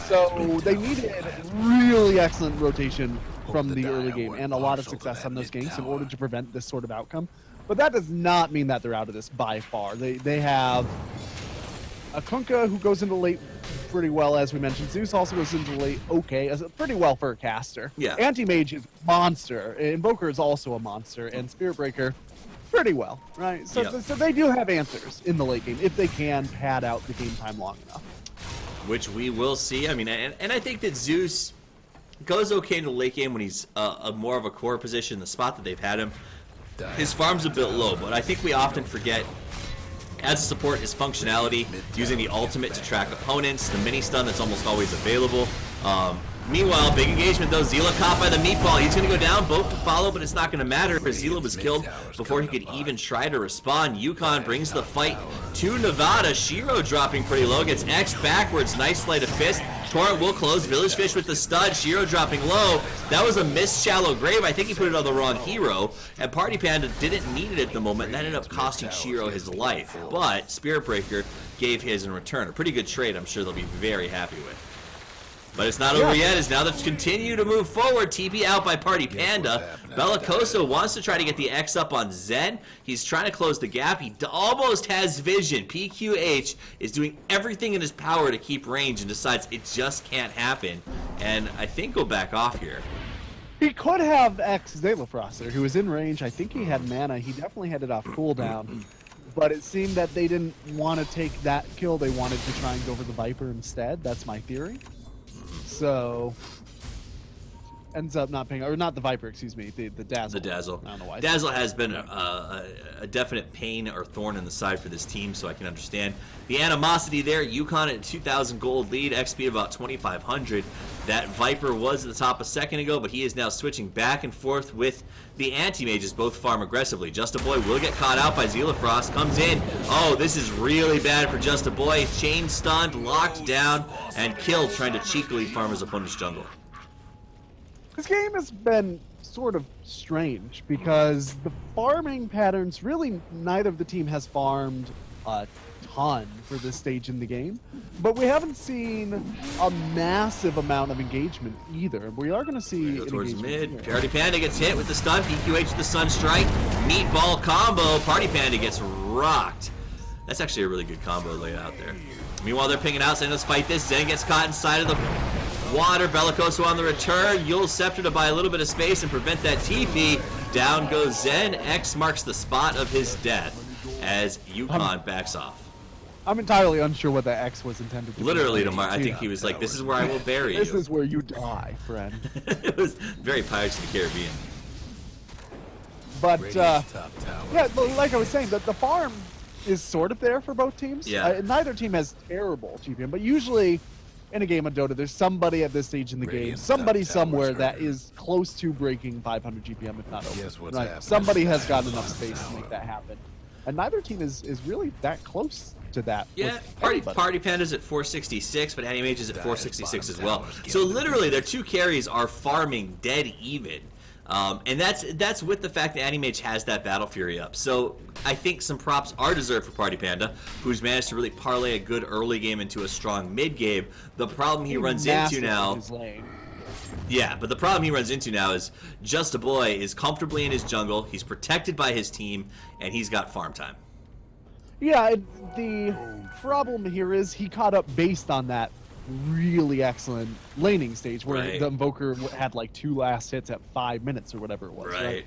So they needed really excellent rotation from the early game and a lot of success on those ganks in order to prevent this sort of outcome. But that does not mean that they're out of this by far. They have a Kunkka who goes into late pretty well, as we mentioned. Zeus also goes into late pretty well for a caster. Yeah. Anti-Mage is monster. Invoker is also a monster, and Spirit Breaker pretty well, right? So, Yep. so they do have answers in the late game if they can pad out the game time long enough. Which we will see. I mean, and I think that Zeus goes okay in the late game when he's a more of a core position, the spot that they've had him. His farm's a bit low, but I think we often forget as a support his functionality, using the ultimate to track opponents, the mini stun that's almost always available. Meanwhile, big engagement though. Zila caught by the meatball. He's going to go down, boat to follow, but it's not going to matter because Zila was killed before he could even try to respond. UConn brings the fight to Nevada. Shiro dropping pretty low, gets X backwards. Nice sleight of fist. Torrent will close. Village Fish with the stud. Shiro dropping low. That was a missed shallow grave. I think he put it on the wrong hero. And Party Panda didn't need it at the moment. That ended up costing Shiro his life. But Spirit Breaker gave his in return. A pretty good trade I'm sure they'll be very happy with. But it's not over yet, as now they continue to move forward. TP out by Party Panda. Bellicoso wants to try to get the X up on Zen. He's trying to close the gap. He almost has vision. PQH is doing everything in his power to keep range and decides it just can't happen. And I think go back off here. He could have X Zalafroster, who was in range. I think he had mana. He definitely had it off cooldown. But it seemed that they didn't want to take that kill. They wanted to try and go for the Viper instead. That's my theory. So ends up not paying, or not the Viper, excuse me, the Dazzle. The Dazzle. I don't know why. Dazzle has been a definite pain or thorn in the side for this team, so I can understand the animosity there. UConn at 2,000 gold lead, XP about 2,500. That Viper was at the top a second ago, but he is now switching back and forth with the anti-mages, both farm aggressively. Just a Boy will get caught out by Zilafrost, comes in. Oh, this is really bad for Just a Boy. Chain stunned, locked down, and killed, trying to cheekily farm his opponent's jungle. This game has been sort of strange because the farming patterns, really neither of the team has farmed a ton for this stage in the game, but we haven't seen a massive amount of engagement either. We are going to see Go towards engagement mid. here. Party Panda gets hit with the stun. PQH with the Sun Strike. Meatball combo. Party Panda gets rocked. That's actually a really good combo laid out there. Meanwhile, they're pinging out, saying let's fight this. Zen gets caught inside of the water. Bellicoso on the return. Yule Scepter to buy a little bit of space and prevent that TP. Down goes Zen. X marks the spot of his death as UConn backs off. I'm entirely unsure what that X was intended to Literally, be. tomorrow, I think he was like, this is where I will bury you. This is where you die, friend. It was very Pirates of the Caribbean. But, Top tower. yeah, like I was saying, the farm is sort of there for both teams. Yeah. Neither team has terrible GPM, but usually in a game of Dota, there's somebody at this stage in the game, Radiant's somebody top towers somewhere are that hurt. is close to breaking 500 GPM, if not over. Guess what's Right? happening Somebody to has that got top enough space to tower. make that happen. And neither team is really that close to that. Yeah, with Party anybody. Panda's at 466, but Anti-Mage is at 466 as well. Towers So get literally, their two carries are farming dead even. And that's with the fact that Anti-Mage has that Battle Fury up. So I think some props are deserved for Party Panda, who's managed to really parlay a good early game into a strong mid game. The problem he runs into Massive now... in his lane. Yeah, but the problem he runs into now is Just a Boy is comfortably in his jungle, he's protected by his team, and he's got farm time. Yeah, the problem here is he caught up based on that really excellent laning stage where Right. the Invoker had like 2 last hits at 5 minutes or whatever it was. Right.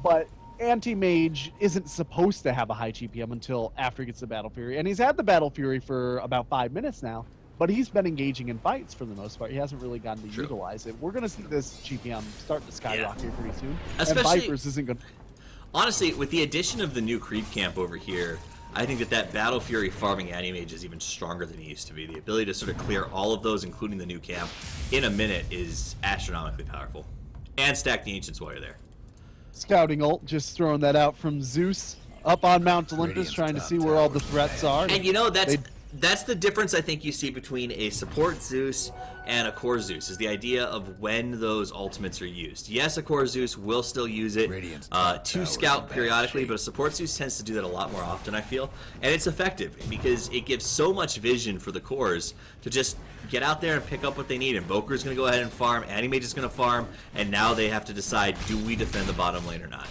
But Anti-Mage isn't supposed to have a high GPM until after he gets the Battle Fury, and he's had the Battle Fury for about 5 minutes now. But he's been engaging in fights for the most part. He hasn't really gotten to True. utilize it. We're going to see this GPM start to skyrocket here pretty soon. Especially- and Vipers isn't going to... Honestly, with the addition of the new creep camp over here, I think that Battle Fury farming Anti-Mage is even stronger than he used to be. The ability to sort of clear all of those, including the new camp, in a minute is astronomically powerful. And stack the Ancients while you're there. Scouting ult, just throwing that out from Zeus up on Mount Olympus, Radiant's trying to top see where all tower the is threats bad. are. And you know, They- that's the difference I think you see between a support Zeus and a core Zeus, is the idea of when those ultimates are used. Yes, a core Zeus will still use it Radiant's top to tower is scout in bad periodically, shape. but a support Zeus tends to do that a lot more often, I feel. And it's effective because it gives so much vision for the cores to just get out there and pick up what they need. Invoker's going to go ahead and farm, Anti-Mage is going to farm, and now they have to decide, do we defend the bottom lane or not?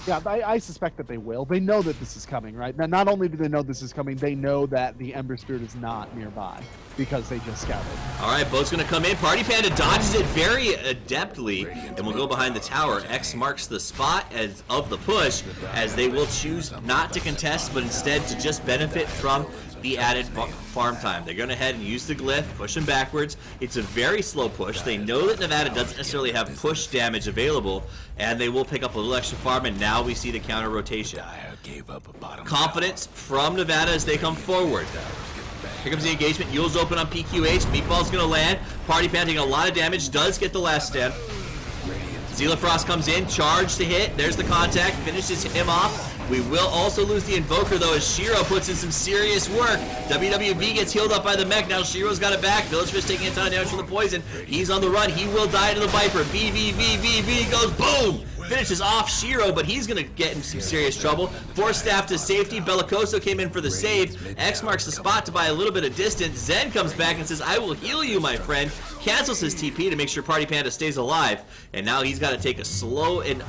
Yeah, I suspect that they will. They know that this is coming, right? Now, not only do they know this is coming, they know that the Ember Spirit is not nearby because they just scouted. All right, boat's going to come in. Party Panda dodges it very adeptly and will go behind the tower. X marks the spot as of the push, as they will choose not to contest, but instead to just benefit from the added farm time. They're going to head and use the glyph, push him backwards. It's a very slow push. They know that Nevada doesn't necessarily have push damage available, and they will pick up a little extra farm, and now we see the counter rotation. Dire gave up a bottom Confidence from Nevada as they come forward. Here comes the engagement. Yule's open on PQH. Meatball's going to land. Party Pan taking a lot of damage. Does get the last stand. Zila Frost comes in. Charge to hit. There's the contact. Finishes him off. We will also lose the Invoker, though, as Shiro puts in some serious work. WWV gets healed up by the mech. Now Shiro's got it back. Village Fish taking a ton of damage from the poison. He's on the run. He will die to the Viper. VVVVV goes boom! Finishes off Shiro, but he's going to get in some serious trouble. Force staff to safety. Bellicoso came in for the save. X marks the spot to buy a little bit of distance. Zen comes back and says, I will heal you, my friend. Cancels his TP to make sure Party Panda stays alive. And now he's got to take a slow and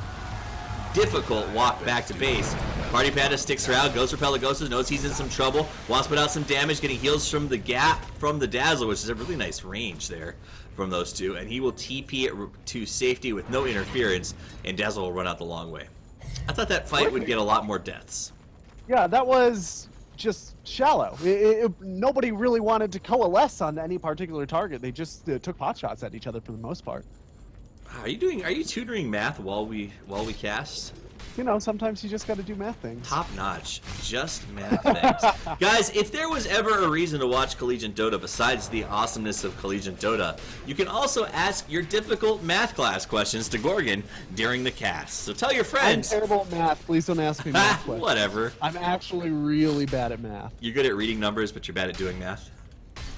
difficult walk back to base. Party Panda sticks around, goes for Pelagosos, knows he's in some trouble, wants to put out some damage, getting heals from the gap from the Dazzle, which is a really nice range there from those two, and he will TP it to safety with no interference, and Dazzle will run out the long way. I thought that fight would get a lot more deaths. Yeah, that was just shallow. Nobody really wanted to coalesce on any particular target. They just took pot shots at each other for the most part. Are you tutoring math while we cast? You know, sometimes you just got to do math things. Top notch, just math things. Guys, if there was ever a reason to watch Collegiate Dota besides the awesomeness of Collegiate Dota, you can also ask your difficult math class questions to Gorgon during the cast. So tell your I'm friends. terrible at math. Please don't ask me math questions. Whatever. I'm actually really bad at math. You're good at reading numbers, but you're bad at doing math.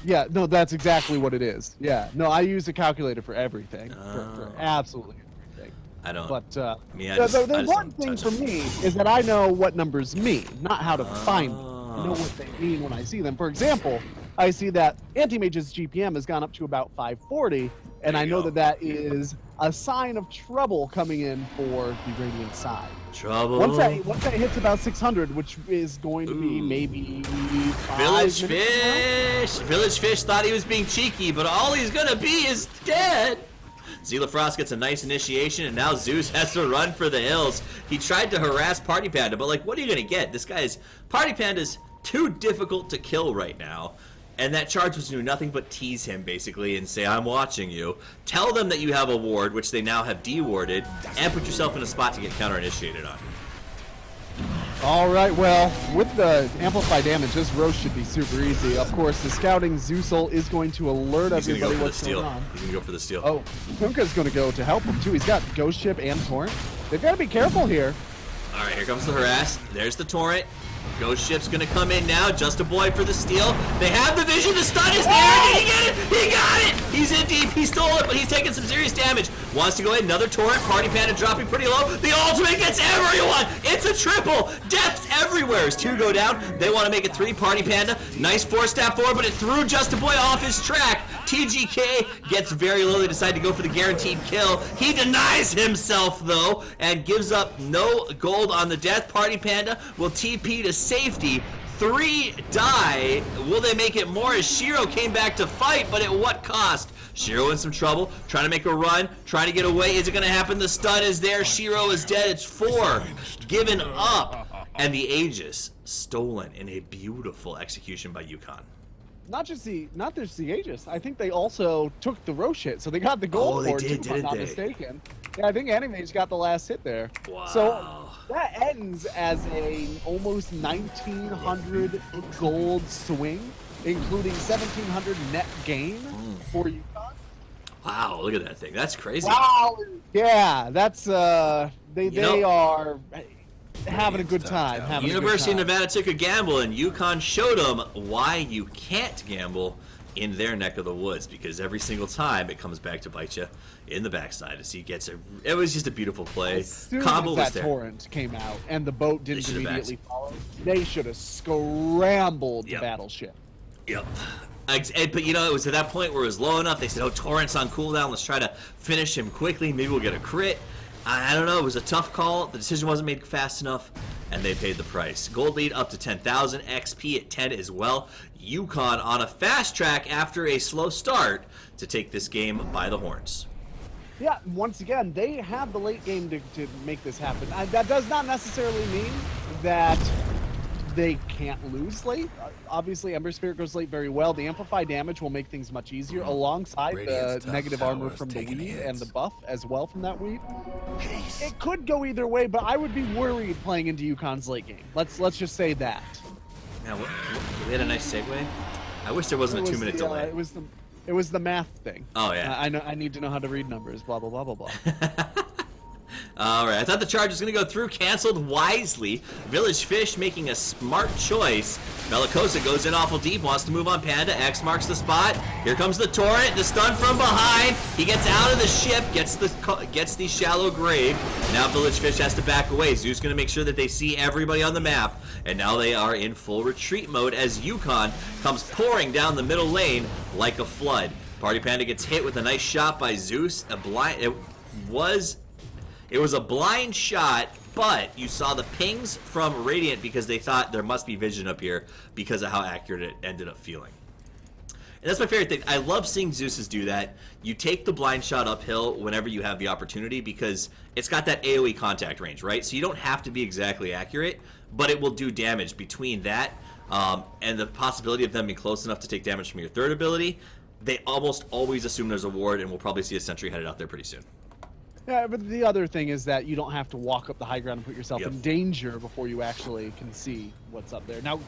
Yeah, no, that's exactly what it is. Yeah, no, I use a calculator for everything. For absolutely everything. I don't. But I just the important don't thing touch for them. me is that I know what numbers mean, not how to find them. Oh. I know what they mean when I see them. For example, I see that Anti-Mage's GPM has gone up to about 540, and There I you know go. that is a sign of trouble coming in for the Radiant side. Trouble. Once that hits about 600, which is going to be Ooh. maybe 5 Village minutes from now. Fish! Village Fish thought he was being cheeky, but all he's gonna be is dead! Zila Frost gets a nice initiation, and now Zeus has to run for the hills. He tried to harass Party Panda, but like, what are you gonna get? This guy's... Party Panda's too difficult to kill right now. And that charge was to do nothing but tease him, basically, and say, I'm watching you. Tell them that you have a ward, which they now have dewarded, and put yourself in a spot to get counter-initiated on. All right, well, with the amplified damage, this roast should be super easy. Of course, the scouting Zeusel is going to alert He's gonna go everybody for the what's steal. going on. He's gonna go for the steal. Oh, Kunkka's going to go to help him, too. He's got Ghost Ship and Torrent. They've got to be careful here. All right, here comes the harass. There's the torrent. Ghost Ship's gonna come in now. Just a boy for the steal. They have the vision. The stun is there. Did he get it? He got it. He's in deep. He stole it, but he's taking some serious damage. Wants to go in. Another torrent. Party Panda dropping pretty low. The ultimate gets everyone. It's a triple. Deaths everywhere as 2 go down. They want to make it 3. Party Panda. Nice force step forward, but it threw Just a Boy off his track. TGK gets very low. They decide to go for the guaranteed kill. He denies himself, though, and gives up no gold on the death. Party Panda will TP to safety. 3 die. Will they make it more as Shiro came back to fight, but at what cost? Shiro in some trouble, trying to make a run, trying to get away. Is it going to happen? The stun is there. Shiro is dead. It's 4 given up. And the Aegis stolen in a beautiful execution by Yukon. Not just the Aegis. I think they also took the Roche hit, so they got the gold for it, too, if I'm not mistaken. Yeah, I think Anime's got the last hit there. Wow. So that ends as a almost 1,900 gold swing, including 1,700 net gain for Yukon. Wow, look at that thing. That's crazy. Wow. Yeah, that's they are having a good time. University of Nevada took a gamble, and Yukon showed them why you can't gamble in their neck of the woods, because every single time it comes back to bite you in the backside as he gets it. It was just a beautiful play. As soon Combo as was that there. torrent came out and the boat didn't should've immediately follow, they should have scrambled Yep. the battleship. Yep. But you know, it was at that point where it was low enough. They said, "Oh, Torrent's on cooldown. Let's try to finish him quickly. Maybe we'll get a crit." I don't know. It was a tough call. The decision wasn't made fast enough, and they paid the price. Gold lead up to 10,000. XP at 10 as well. Yukon on a fast track after a slow start to take this game by the horns. Yeah, once again, they have the late game to make this happen. That does not necessarily mean that they can't lose late. Obviously, Ember Spirit goes late very well. The amplified damage will make things much easier, alongside Radiant's the top negative tower armor is from the taking weed hits. and the buff as well from that weed. It could go either way, but I would be worried playing into Yukon's late game. Let's just say that. Now, we had a nice segue. I wish there wasn't a 2-minute delay. It was the math thing. Oh, yeah. I know. I need to know how to read numbers. Blah blah blah blah blah. All right, I thought the charge was going to go through. Canceled wisely. Village Fish making a smart choice. Bellicosa goes in awful deep, wants to move on Panda. X marks the spot. Here comes the torrent. The stun from behind. He gets out of the ship, gets the shallow grave. Now Village Fish has to back away. Zeus going to make sure that they see everybody on the map. And now they are in full retreat mode as Yukon comes pouring down the middle lane like a flood. Party Panda gets hit with a nice shot by Zeus. It was a blind shot, but you saw the pings from Radiant because they thought there must be vision up here because of how accurate it ended up feeling. And that's my favorite thing. I love seeing Zeus's do that. You take the blind shot uphill whenever you have the opportunity because it's got that AoE contact range, right? So you don't have to be exactly accurate, but it will do damage between that and the possibility of them being close enough to take damage from your third ability. They almost always assume there's a ward, and we'll probably see a sentry headed out there pretty soon. Yeah, but the other thing is that you don't have to walk up the high ground and put yourself Yep. in danger before you actually can see what's up there. Now,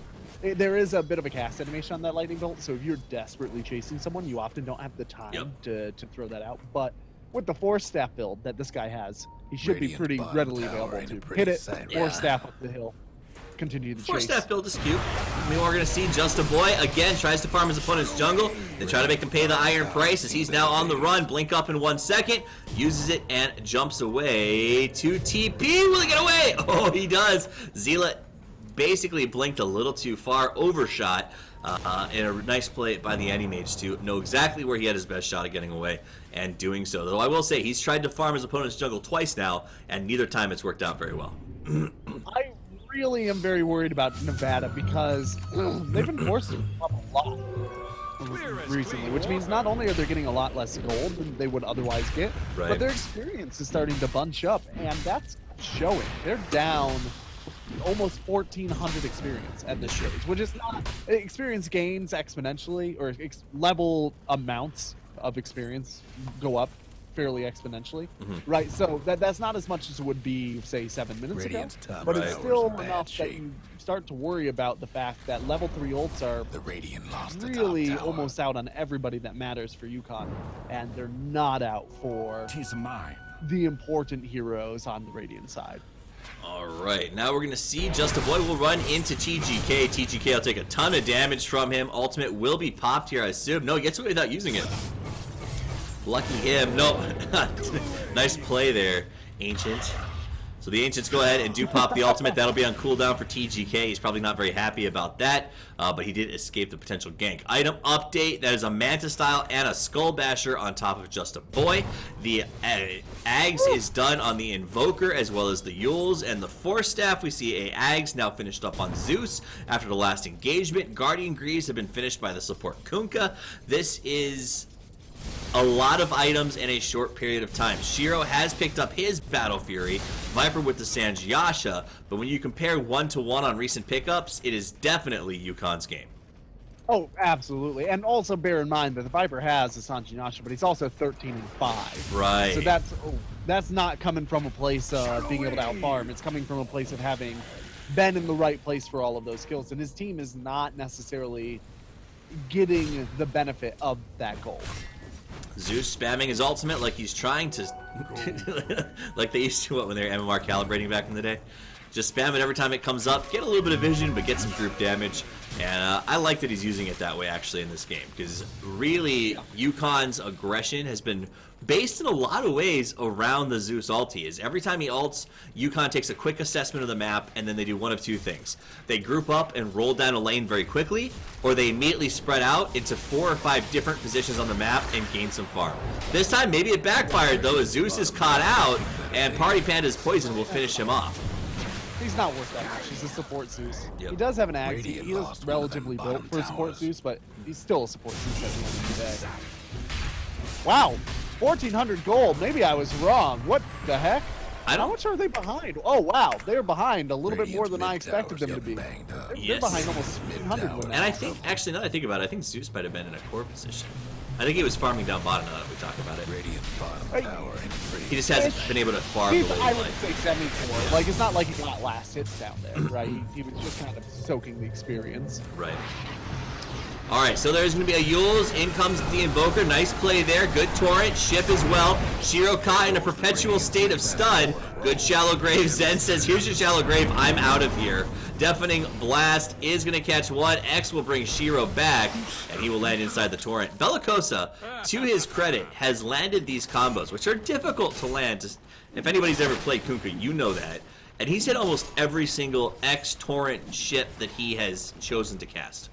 there is a bit of a cast animation on that lightning bolt, so if you're desperately chasing someone, you often don't have the time Yep. to throw that out. But with the force staff build that this guy has, he should be Radiant's pretty bottom readily tower available ain't a to pretty hit it, sight, force right? staff up the hill, continue the Four chase. staff build is cute. I mean, we're going to see Just a Boy again tries to farm his opponent's jungle. They try to make him pay the iron price as he's now on the run. Blink up in 1 second, uses it and jumps away to TP. Will he get away? Oh, he does. Zealot basically blinked a little too far, overshot. In a nice play by the Anti-Mage to know exactly where he had his best shot at getting away and doing so. Though I will say he's tried to farm his opponent's jungle twice now, and neither time it's worked out very well. I really am very worried about Nevada because they've been forced to up a lot recently, which means not only are they getting a lot less gold than they would otherwise get, Right. but their experience is starting to bunch up, and that's showing. They're down almost 1,400 experience at this stage, which is not experience gains exponentially, or level amounts of experience go up fairly exponentially, right? So that's not as much as it would be, say, 7 minutes Radiant's ago, top but tower it's is still in bad enough that shape. you start to worry about the fact that level 3 ults are The Radiant lost the really top tower. almost out on everybody that matters for Yukon, and they're not out for Tis mine. the important heroes on the Radiant side. All right, now we're going to see Just a Boy will run into TGK. TGK will take a ton of damage from him. Ultimate will be popped here, I assume. No, he gets away without using it. Lucky him. No. Nice play there, Ancient. So So the Ancients go ahead and do pop the ultimate. That'll be on cooldown for TGK. He's probably not very happy about that, but he did escape the potential gank. Item update, that is a Manta style and a Skull Basher on top of Just a Boy. The Ags is done on the Invoker as well as the Yules, and the Force Staff, we see a Ags now finished up on Zeus after the last engagement. Guardian Greaves have been finished by the support Kunkka. This is a lot of items in a short period of time. Shiro has picked up his Battle Fury, Viper with the Sanjiasha, but when you compare 1-to-1 on recent pickups, it is definitely Yukon's game. Oh, absolutely. And also bear in mind that the Viper has a Sanjiasha, but he's also 13-5. Right. So that's not coming from a place of being able to outfarm. It's coming from a place of having been in the right place for all of those skills. And his team is not necessarily getting the benefit of that goal. Zeus spamming his ultimate like he's trying to, like they used to when they were MMR calibrating back in the day. Just spam it every time it comes up, get a little bit of vision, but get some group damage. And I like that he's using it that way actually in this game, because really Yukon's aggression has been based in a lot of ways around the Zeus ulti. Is every time he ults, Yukon takes a quick assessment of the map, and then they do one of two things. They group up and roll down a lane very quickly, or they immediately spread out into 4 or 5 different positions on the map and gain some farm. This time maybe it backfired though, as Zeus is caught out, and Party Panda's poison will finish him off. He's not worth that much. He's a support Zeus. Yep. He does have an axe. Radiant He is lost one of relatively them built bottom for a support towers. Zeus, but he's still a support Zeus at the end of the day. Wow, 1,400 gold. Maybe I was wrong. What the heck? How much are they behind? Oh wow, they're behind a little bit more than I expected them to be. They're Yes. behind almost 1,500. And I think, actually, now that I think about it, I think Zeus might have been in a core position. I think he was farming down bottom now that we talk about it. Radiant bottom Hey. tower ain't pretty. He just hasn't been able to farm the He's, way I he'd would like. say semi-core. Like, it's not like he got last hits down there, right? He was just kind of soaking the experience. Right. Alright, so there's going to be a Yules. In comes the Invoker. Nice play there. Good Torrent. Ship as well. Shiro caught in a perpetual state of stun. Good Shallow Grave. Zen says, here's your Shallow Grave. I'm out of here. Deafening Blast is going to catch one. X will bring Shiro back, and he will land inside the Torrent. Bellicosa, to his credit, has landed these combos, which are difficult to land. If anybody's ever played Kunkka, you know that. And he's hit almost every single X Torrent ship that he has chosen to cast.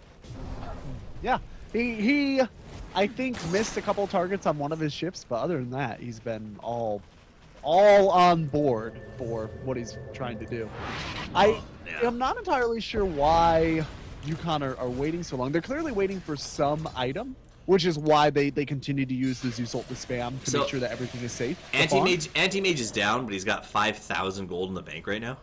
Yeah, he I think missed a couple targets on one of his ships, but other than that, he's been all on board for what he's trying to do. I am not entirely sure why Yukon are waiting so long. They're clearly waiting for some item, which is why they continue to use the Zeus ult to spam to make sure that everything is safe. Anti-Mage is down, but he's got 5,000 gold in the bank right now.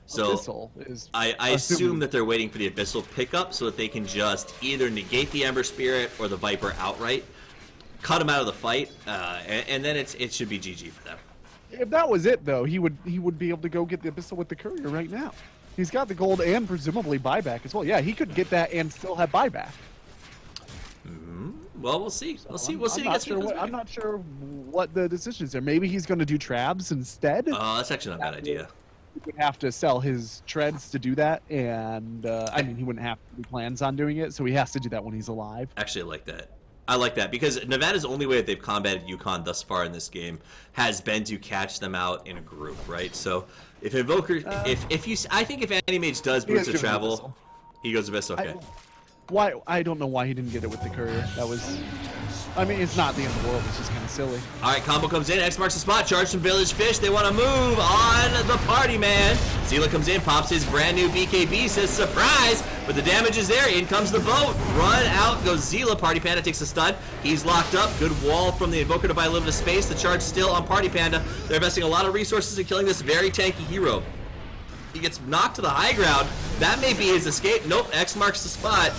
So Abyssal is I assume that they're waiting for the Abyssal pickup so that they can just either negate the Ember Spirit or the Viper outright, cut him out of the fight, and then it should be GG for them. If that was it, though, he would be able to go get the Abyssal with the Courier right now. He's got the gold and presumably buyback as well. Yeah, he could get that and still have buyback. Well, we'll see. We'll see. I'm not sure what the decision is there. Maybe he's going to do Trabs instead. That's actually not a bad idea. He would have to sell his treads to do that, and I mean, he wouldn't have any plans on doing it, so he has to do that when he's alive. Actually, I like that. I like that because Nevada's only way that they've combated Yukon thus far in this game has been to catch them out in a group, right? So if Invoker, I think if Anti-Mage does Boots of Travel, he goes Abyss. Okay. Why? I don't know why he didn't get it with the Courier. That was, I mean, it's not the end of the world. It's just kind of silly. All right, combo comes in. X marks the spot. Charge from Village Fish. They want to move on the party, man. Zila comes in, pops his brand new BKB, says surprise, but the damage is there. In comes the boat. Run out goes Zila. Party Panda takes a stun. He's locked up. Good wall from the Invoker to buy a little bit of space. The charge still on Party Panda. They're investing a lot of resources in killing this very tanky hero. He gets knocked to the high ground. That may be his escape. Nope, X marks the spot.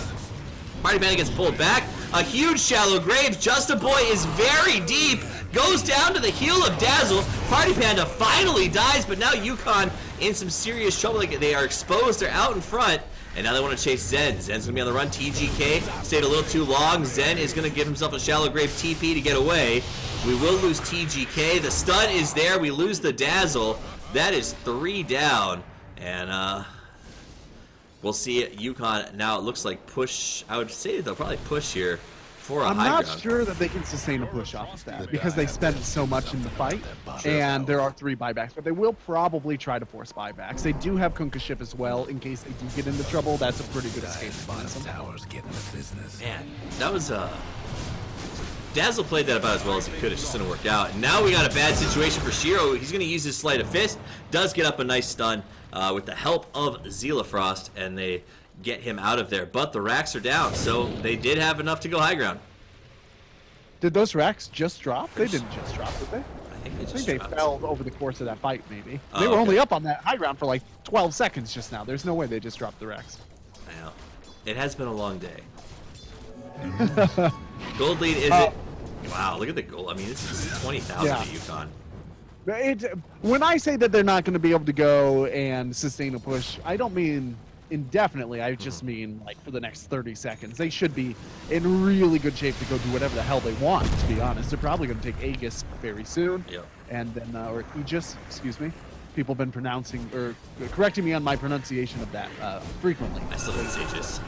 Party Panda gets pulled back. A huge Shallow Grave. Just a Boy is very deep. Goes down to the heel of Dazzle. Party Panda finally dies, but now Yukon in some serious trouble. Like, they are exposed. They're out in front. And now they want to chase Zen. Zen's going to be on the run. TGK stayed a little too long. Zen is going to give himself a Shallow Grave TP to get away. We will lose TGK. The stun is there. We lose the Dazzle. That is 3 down. And, we'll see it. Yukon now, it looks like push. I would say they'll probably push here for a I'm high not ground. sure that they can sustain a push off of that because they guy spent has so much in the fight, and there are 3 buybacks, but they will probably try to force buybacks. They do have Kunkka ship as well in case they do get into trouble. That's a pretty good escape mechanism. Towers getting the business. Man, that was Dazzle played that about as well as he could. It just didn't work out. And now we got a bad situation for Shiro. He's going to use his Sleight of Fist. Does get up a nice stun with the help of Zelafrost, and they get him out of there. But the racks are down, so they did have enough to go high ground. Did those racks just drop? They didn't just drop, did they? I think they I just think they dropped. fell over the course of that fight, maybe. Oh, They were okay. only up on that high ground for like 12 seconds just now. There's no way they just dropped the racks. I know. It has been a long day. Gold lead is it? Wow, look at the goal. I mean, this is 20,000 Yeah. at UConn. When I say that they're not going to be able to go and sustain a push, I don't mean indefinitely. I just mean like for the next 30 seconds. They should be in really good shape to go do whatever the hell they want, to be honest. They're probably going to take Aegis very soon. Yep. And then, or Aegis, excuse me. People have been pronouncing, or correcting me on my pronunciation of that frequently. I still think it's Aegis.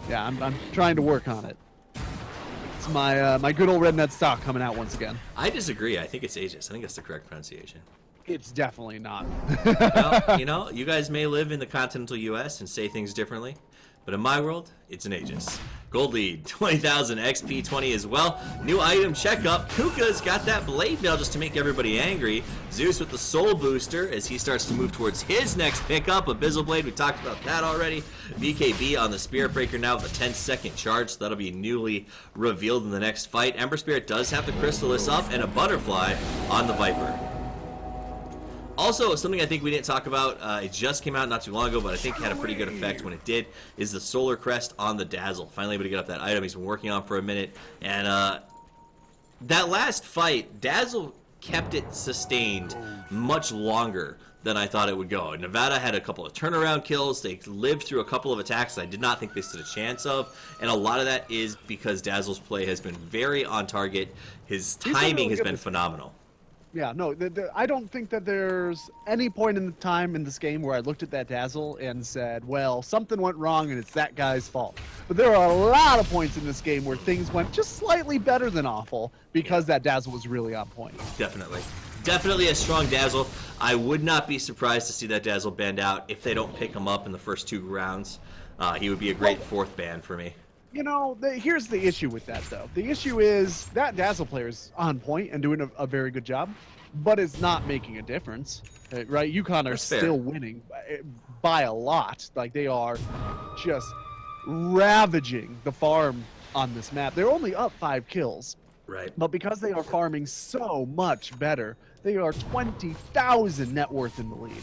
Yeah, I'm trying to work on it. It's my my good old Red Net stock coming out once again. I disagree. I think it's Aegis. I think that's the correct pronunciation. It's definitely not. Well, you guys may live in the continental U.S. and say things differently, but in my world, it's an Aegis. Gold lead, 20,000 XP 20 as well. New item checkup. Kuka's got that blade mail just to make everybody angry. Zeus with the soul booster as he starts to move towards his next pickup. Abyssal blade, we talked about that already. BKB on the Spirit Breaker now with a 10-second charge, so that'll be newly revealed in the next fight. Ember Spirit does have the Crystallis up and a Butterfly on the Viper. Also, something I think we didn't talk about, it just came out not too long ago, but I think had a pretty good effect when it did, is the Solar Crest on the Dazzle. Finally able to get up that item he's been working on for a minute. And that last fight, Dazzle kept it sustained much longer than I thought it would go. Nevada had a couple of turnaround kills. They lived through a couple of attacks that I did not think they stood a chance of. And a lot of that is because Dazzle's play has been very on target. His been timing really has good been this phenomenal. Yeah, no, I don't think that there's any point in the time in this game where I looked at that Dazzle and said, well, something went wrong and it's that guy's fault. But there are a lot of points in this game where things went just slightly better than awful because that Dazzle was really on point. Definitely. Definitely a strong Dazzle. I would not be surprised to see that Dazzle banned out if they don't pick him up in the first 2 rounds. He would be a great 4th ban for me. You know, here's the issue with that, though. The issue is that Dazzle player is on point and doing a very good job, but it's not making a difference, right? UConn are That's fair. still winning by a lot. Like, they are just ravaging the farm on this map. They're only up 5 kills, Right. but because they are farming so much better, they are 20,000 net worth in the lead.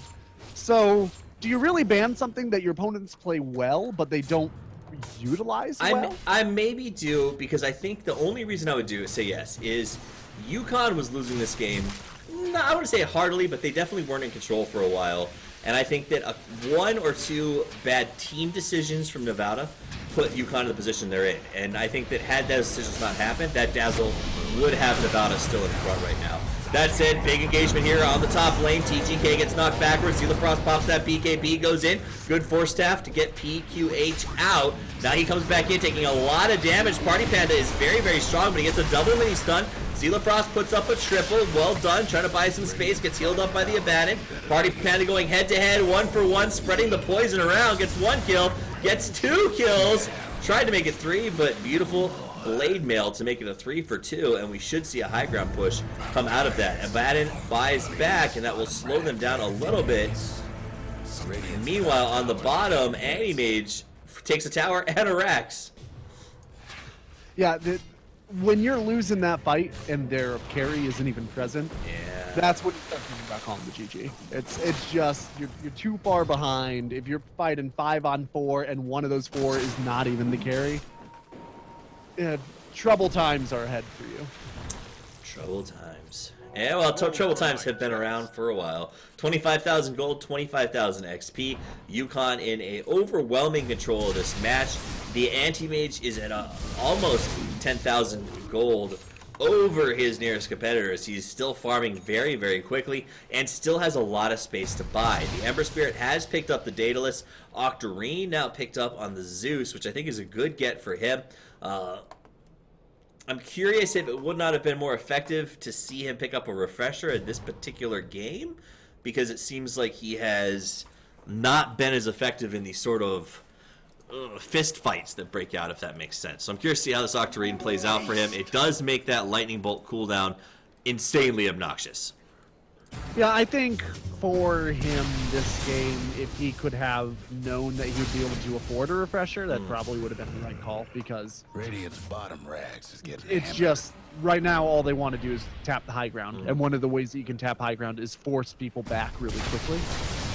So, do you really ban something that your opponents play well, but they don't utilize well? I maybe do, because I think the only reason I would do is say yes is UConn was losing this game. No, I wouldn't say heartily, but they definitely weren't in control for a while. And I think that 1 or 2 bad team decisions from Nevada put UConn in the position they're in. And I think that had those decisions not happened, that Dazzle would have Nevada still in front right now. That said, big engagement here on the top lane. TGK gets knocked backwards. Zelafrost pops that BKB, goes in. Good force staff to get PQH out. Now he comes back in, taking a lot of damage. Party Panda is very, very strong, but he gets a double mini stun. Zelafrost puts up a triple. Well done. Trying to buy some space. Gets healed up by the Abaddon. Party Panda going head-to-head, 1-for-1, spreading the poison around. Gets 1 kill. Gets 2 kills. Tried to make it 3, but beautiful blade mail to make it a 3-for-2, and we should see a high ground push come out of that. Abaddon buys back, and that will slow them down a little bit. And meanwhile, on the bottom, Animage takes a tower and a Rex. Yeah, when you're losing that fight and their carry isn't even present, Yeah. that's what you start thinking about calling the GG. It's just you're too far behind. If you're fighting 5-on-4 and one of those 4 is not even the carry, trouble times are ahead for you. Trouble times. Yeah, well, trouble times have been around for a while. 25,000 gold, 25,000 XP. UConn in a overwhelming control of this match. The anti-mage is at almost 10,000 gold over his nearest competitors. He's still farming very, very quickly and still has a lot of space to buy. The Ember Spirit has picked up the Daedalus. Octarine now picked up on the Zeus, which I think is a good get for him. I'm curious if it would not have been more effective to see him pick up a refresher in this particular game, because it seems like he has not been as effective in these sort of fist fights that break out, if that makes sense. So I'm curious to see how this Octarine plays out for him. It does make that Lightning Bolt cooldown insanely obnoxious. Yeah, I think for him this game, if he could have known that he would be able to afford a refresher, that probably would have been the right call, because Radiant's bottom rags is getting it's hammered. just right now all they want to do is tap the high ground, and one of the ways that you can tap high ground is force people back really quickly,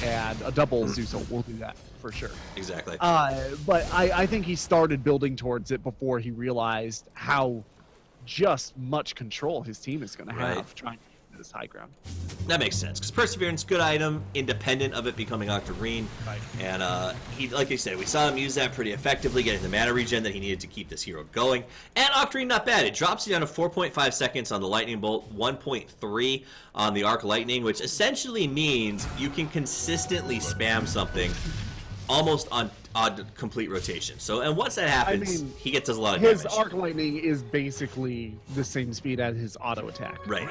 and a double Zeus ult will do that for sure. Exactly. But I think he started building towards it before he realized how just much control his team is going to have Right. trying to get this high ground. That makes sense, because Perseverance, good item, independent of it becoming Octarine. Right. And he, like you said, we saw him use that pretty effectively, getting the mana regen that he needed to keep this hero going. And Octarine, not bad. It drops you down to 4.5 seconds on the Lightning Bolt, 1.3 on the Arc Lightning, which essentially means you can consistently spam something almost on complete rotation. So, and once that happens, mean, he gets us a lot of His damage. arc lightning is basically the same speed as his auto attack. Right.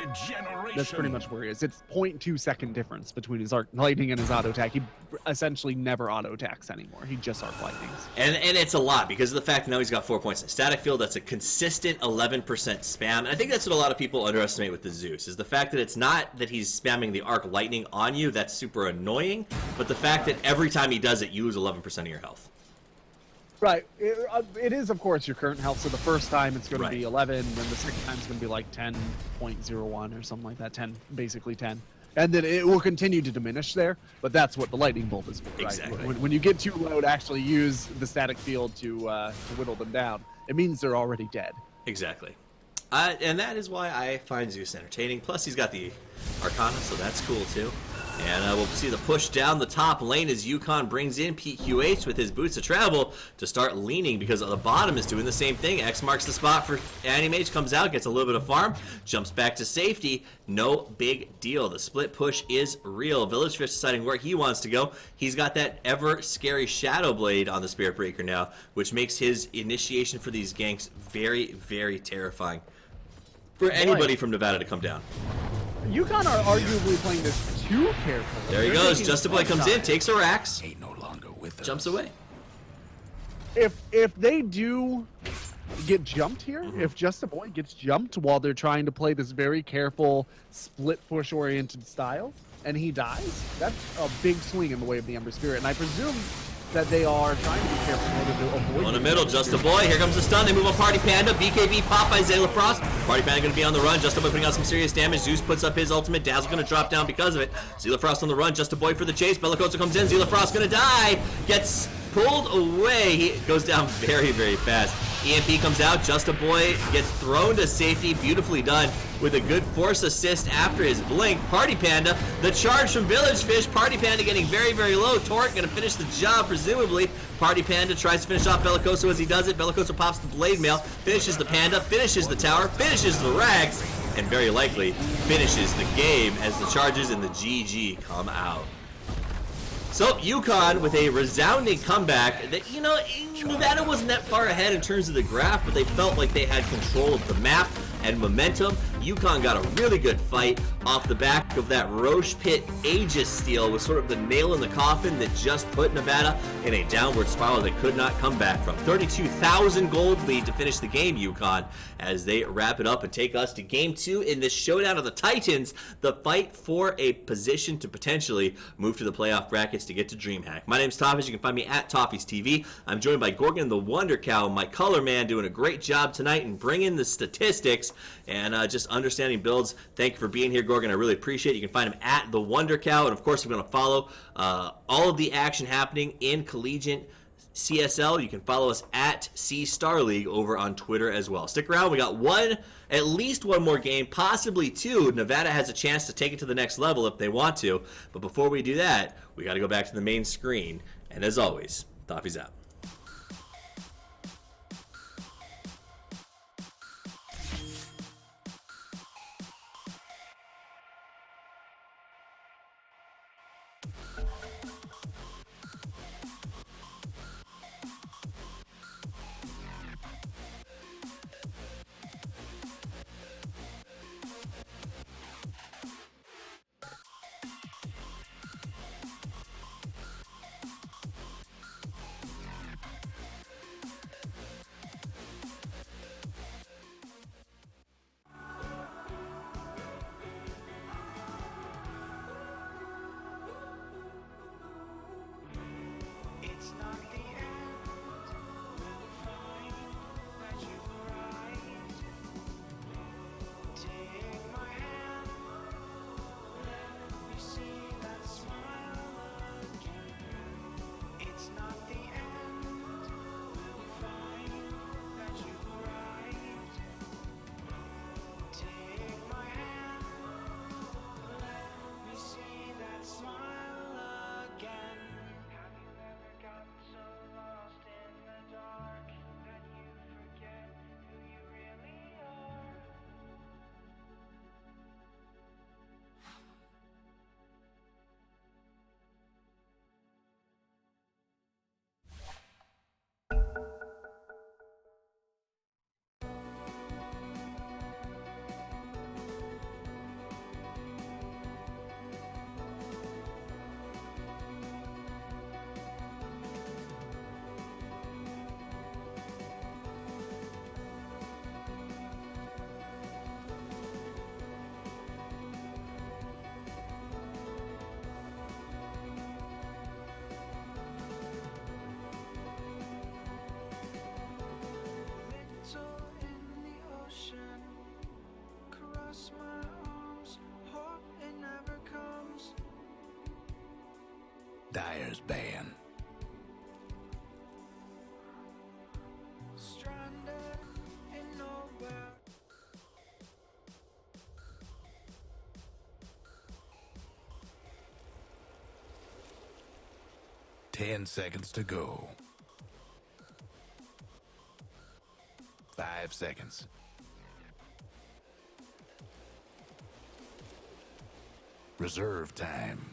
That's pretty much where he is. It's 0.2 second difference between his arc lightning and his auto attack. He essentially never auto attacks anymore. He just arc lightnings. And it's a lot because of the fact that now he's got 4 points in static field. That's a consistent 11% spam. And I think that's what a lot of people underestimate with the Zeus, is the fact that it's not that he's spamming the arc lightning on you. That's super annoying. But the fact that every time he does it, you lose 11% of your health. Right. It is, of course, your current health. So the first time it's going Right. to be 11, then the second time it's going to be like 10.01 or something like that. 10, basically 10. And then it will continue to diminish there, but that's what the lightning bolt is for, right? Exactly. When you get too low to actually use the static field to whittle them down, it means they're already dead. Exactly. And that is why I find Zeus entertaining. Plus, he's got the Arcana, so that's cool too. And we'll see the push down the top lane as Yukon brings in PQH with his boots of travel to start leaning, because the bottom is doing the same thing. X marks the spot for Animage, comes out, gets a little bit of farm, jumps back to safety. No big deal. The split push is real. Village Fish deciding where he wants to go. He's got that ever scary Shadow Blade on the Spirit Breaker now, which makes his initiation for these ganks very, very terrifying for anybody from Nevada to come down. Yukon are arguably playing this too carefully. There he They're goes. taking Just a Boy their comes in, time. takes a Rax, Ain't no longer with us. jumps away. If they do get jumped here, if Just a Boy gets jumped while they're trying to play this very careful split push oriented style, and he dies, that's a big swing in the way of the Ember Spirit. And I presume that they are trying to be careful in order to avoid On the the middle, Ember Just a Spirit. Boy. Here comes the stun. They move on Party Panda. BKB pop by Zayla Frost. Party Panda going to be on the run. Just a Boy putting out some serious damage. Zeus puts up his ultimate. Dazzle going to drop down because of it. Zayla Frost on the run. Just a Boy for the chase. Bellicosa comes in. Zayla Frost going to die. Gets pulled away. He goes down very, very fast. EMP comes out. Just a Boy gets thrown to safety. Beautifully done with a good force assist after his blink. Party Panda, the charge from Village Fish. Party Panda getting very, very low. Torrent going to finish the job, presumably. Party Panda tries to finish off Bellicoso as he does it. Bellicoso pops the blade mail, finishes the Panda, finishes the tower, finishes the Rags, and very likely finishes the game as the charges and the GG come out. So, Yukon with a resounding comeback that, you know, Nevada wasn't that far ahead in terms of the graph, but they felt like they had control of the map and momentum. Yukon got a really good fight off the back of that Roche Pit Aegis steal, was sort of the nail in the coffin that just put Nevada in a downward spiral they could not come back from. 32,000 gold lead to finish the game, Yukon, as they wrap it up and take us to game 2 in this showdown of the Titans, the fight for a position to potentially move to the playoff brackets to get to DreamHack. My name's Toffees. You can find me at Toffees TV. I'm joined by Gorgon the Wonder Cow, my color man, doing a great job tonight and bringing the statistics and just understanding builds. Thank you for being here, Gorgon. I really appreciate it. You can find him at the Wonder Cow, and of course, if you want to follow all of the action happening in collegiate CSL, you can follow us at C Star League over on Twitter as well. Stick around. We got at least one more game, possibly two. Nevada has a chance to take it to the next level if they want to. But before we do that, we got to go back to the main screen. And as always, Toffee's out. Dyer's ban. Stranded in nowhere. 10 seconds to go. 5 seconds. Reserve time.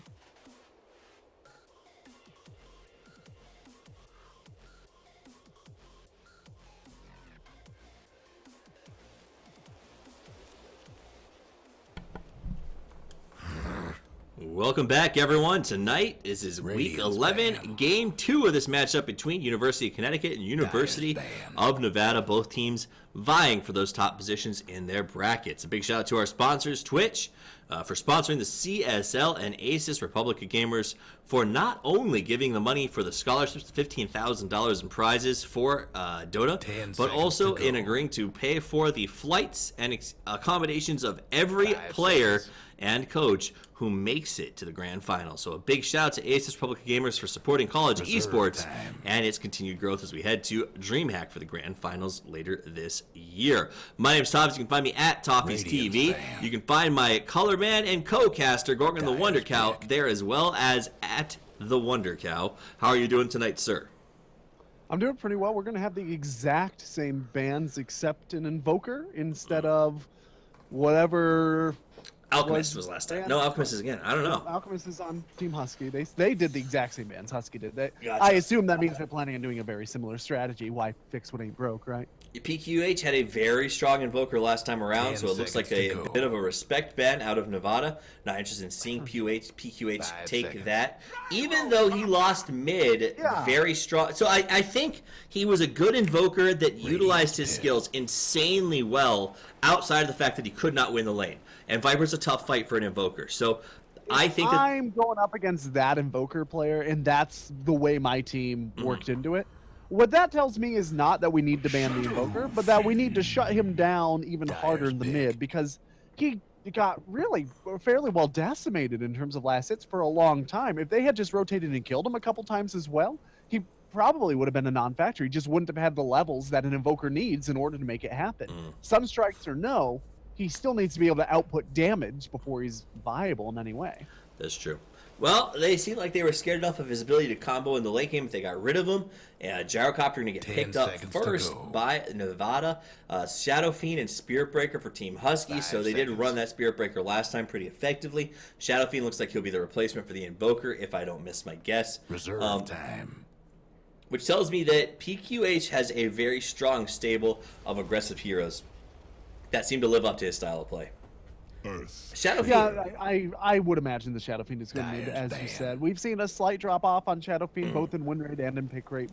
Welcome back, everyone. Tonight is week Radiant's 11, ban. game 2 of this matchup between University of Connecticut and University ban. of Nevada. Both teams vying for those top positions in their brackets. A big shout out to our sponsors, Twitch, for sponsoring the CSL, and Asus, Republica Gamers, for not only giving the money for the scholarships, $15,000 in prizes for Dota, 10 but seconds also to go. in agreeing to pay for the flights and accommodations of every 5 player seconds. and coach who makes it to the grand final. So a big shout out to Asus Republica Gamers for supporting college Reserve esports time. and its continued growth as we head to DreamHack for the grand finals later this year. My name's Thomas. You can find me at Toffee's Radiant's TV. fan. You can find my color man and co-caster Gorgon the Dyer's Wonder Cow pick. there, as well as at the Wonder Cow. How are you doing tonight, sir? I'm doing pretty well. We're going to have the exact same bands except an Invoker instead of whatever. Alchemist was last time. No, Alchemist is again. I don't know. Alchemist is on Team Husky. They did the exact same bands. Husky did. Gotcha. I assume that means they're planning on doing a very similar strategy. Why fix what ain't broke, right? PQH had a very strong Invoker last time around, 10 so it looks like seconds a to go. bit of a respect ban out of Nevada. Not interested in seeing PQH 5 take seconds. that. Even though he lost mid, Yeah. very strong. So I think he was a good Invoker that utilized his pick. skills insanely well outside of the fact that he could not win the lane. And Viper's a tough fight for an Invoker. So I think that... I'm going up against that Invoker player, and that's the way my team worked into it. What that tells me is not that we need to ban the Invoker, but that we need to shut him down even harder in the Dyer's mid, because he got really fairly well decimated in terms of last hits for a long time. If they had just rotated and killed him a couple times as well, he probably would have been a non-factor. He just wouldn't have had the levels that an Invoker needs in order to make it happen. Sunstrikes or no, he still needs to be able to output damage before he's viable in any way. That's true. Well, they seemed like they were scared enough of his ability to combo in the late game if they got rid of him. Gyrocopter going to get 10 picked up seconds to first go. by Nevada. Shadow Fiend and Spirit Breaker for Team Husky. 5 So they did seconds. run that Spirit Breaker last time pretty effectively. Shadow Fiend looks like he'll be the replacement for the Invoker, if I don't miss my guess. Reserve time. Which tells me that PQH has a very strong stable of aggressive heroes that seem to live up to his style of play. Shadow Fiend. Yeah, I would imagine the Shadow Fiend is good mid, Dyer's as you ban. said. We've seen a slight drop off on Shadow Fiend, both in win rate and in pick rate,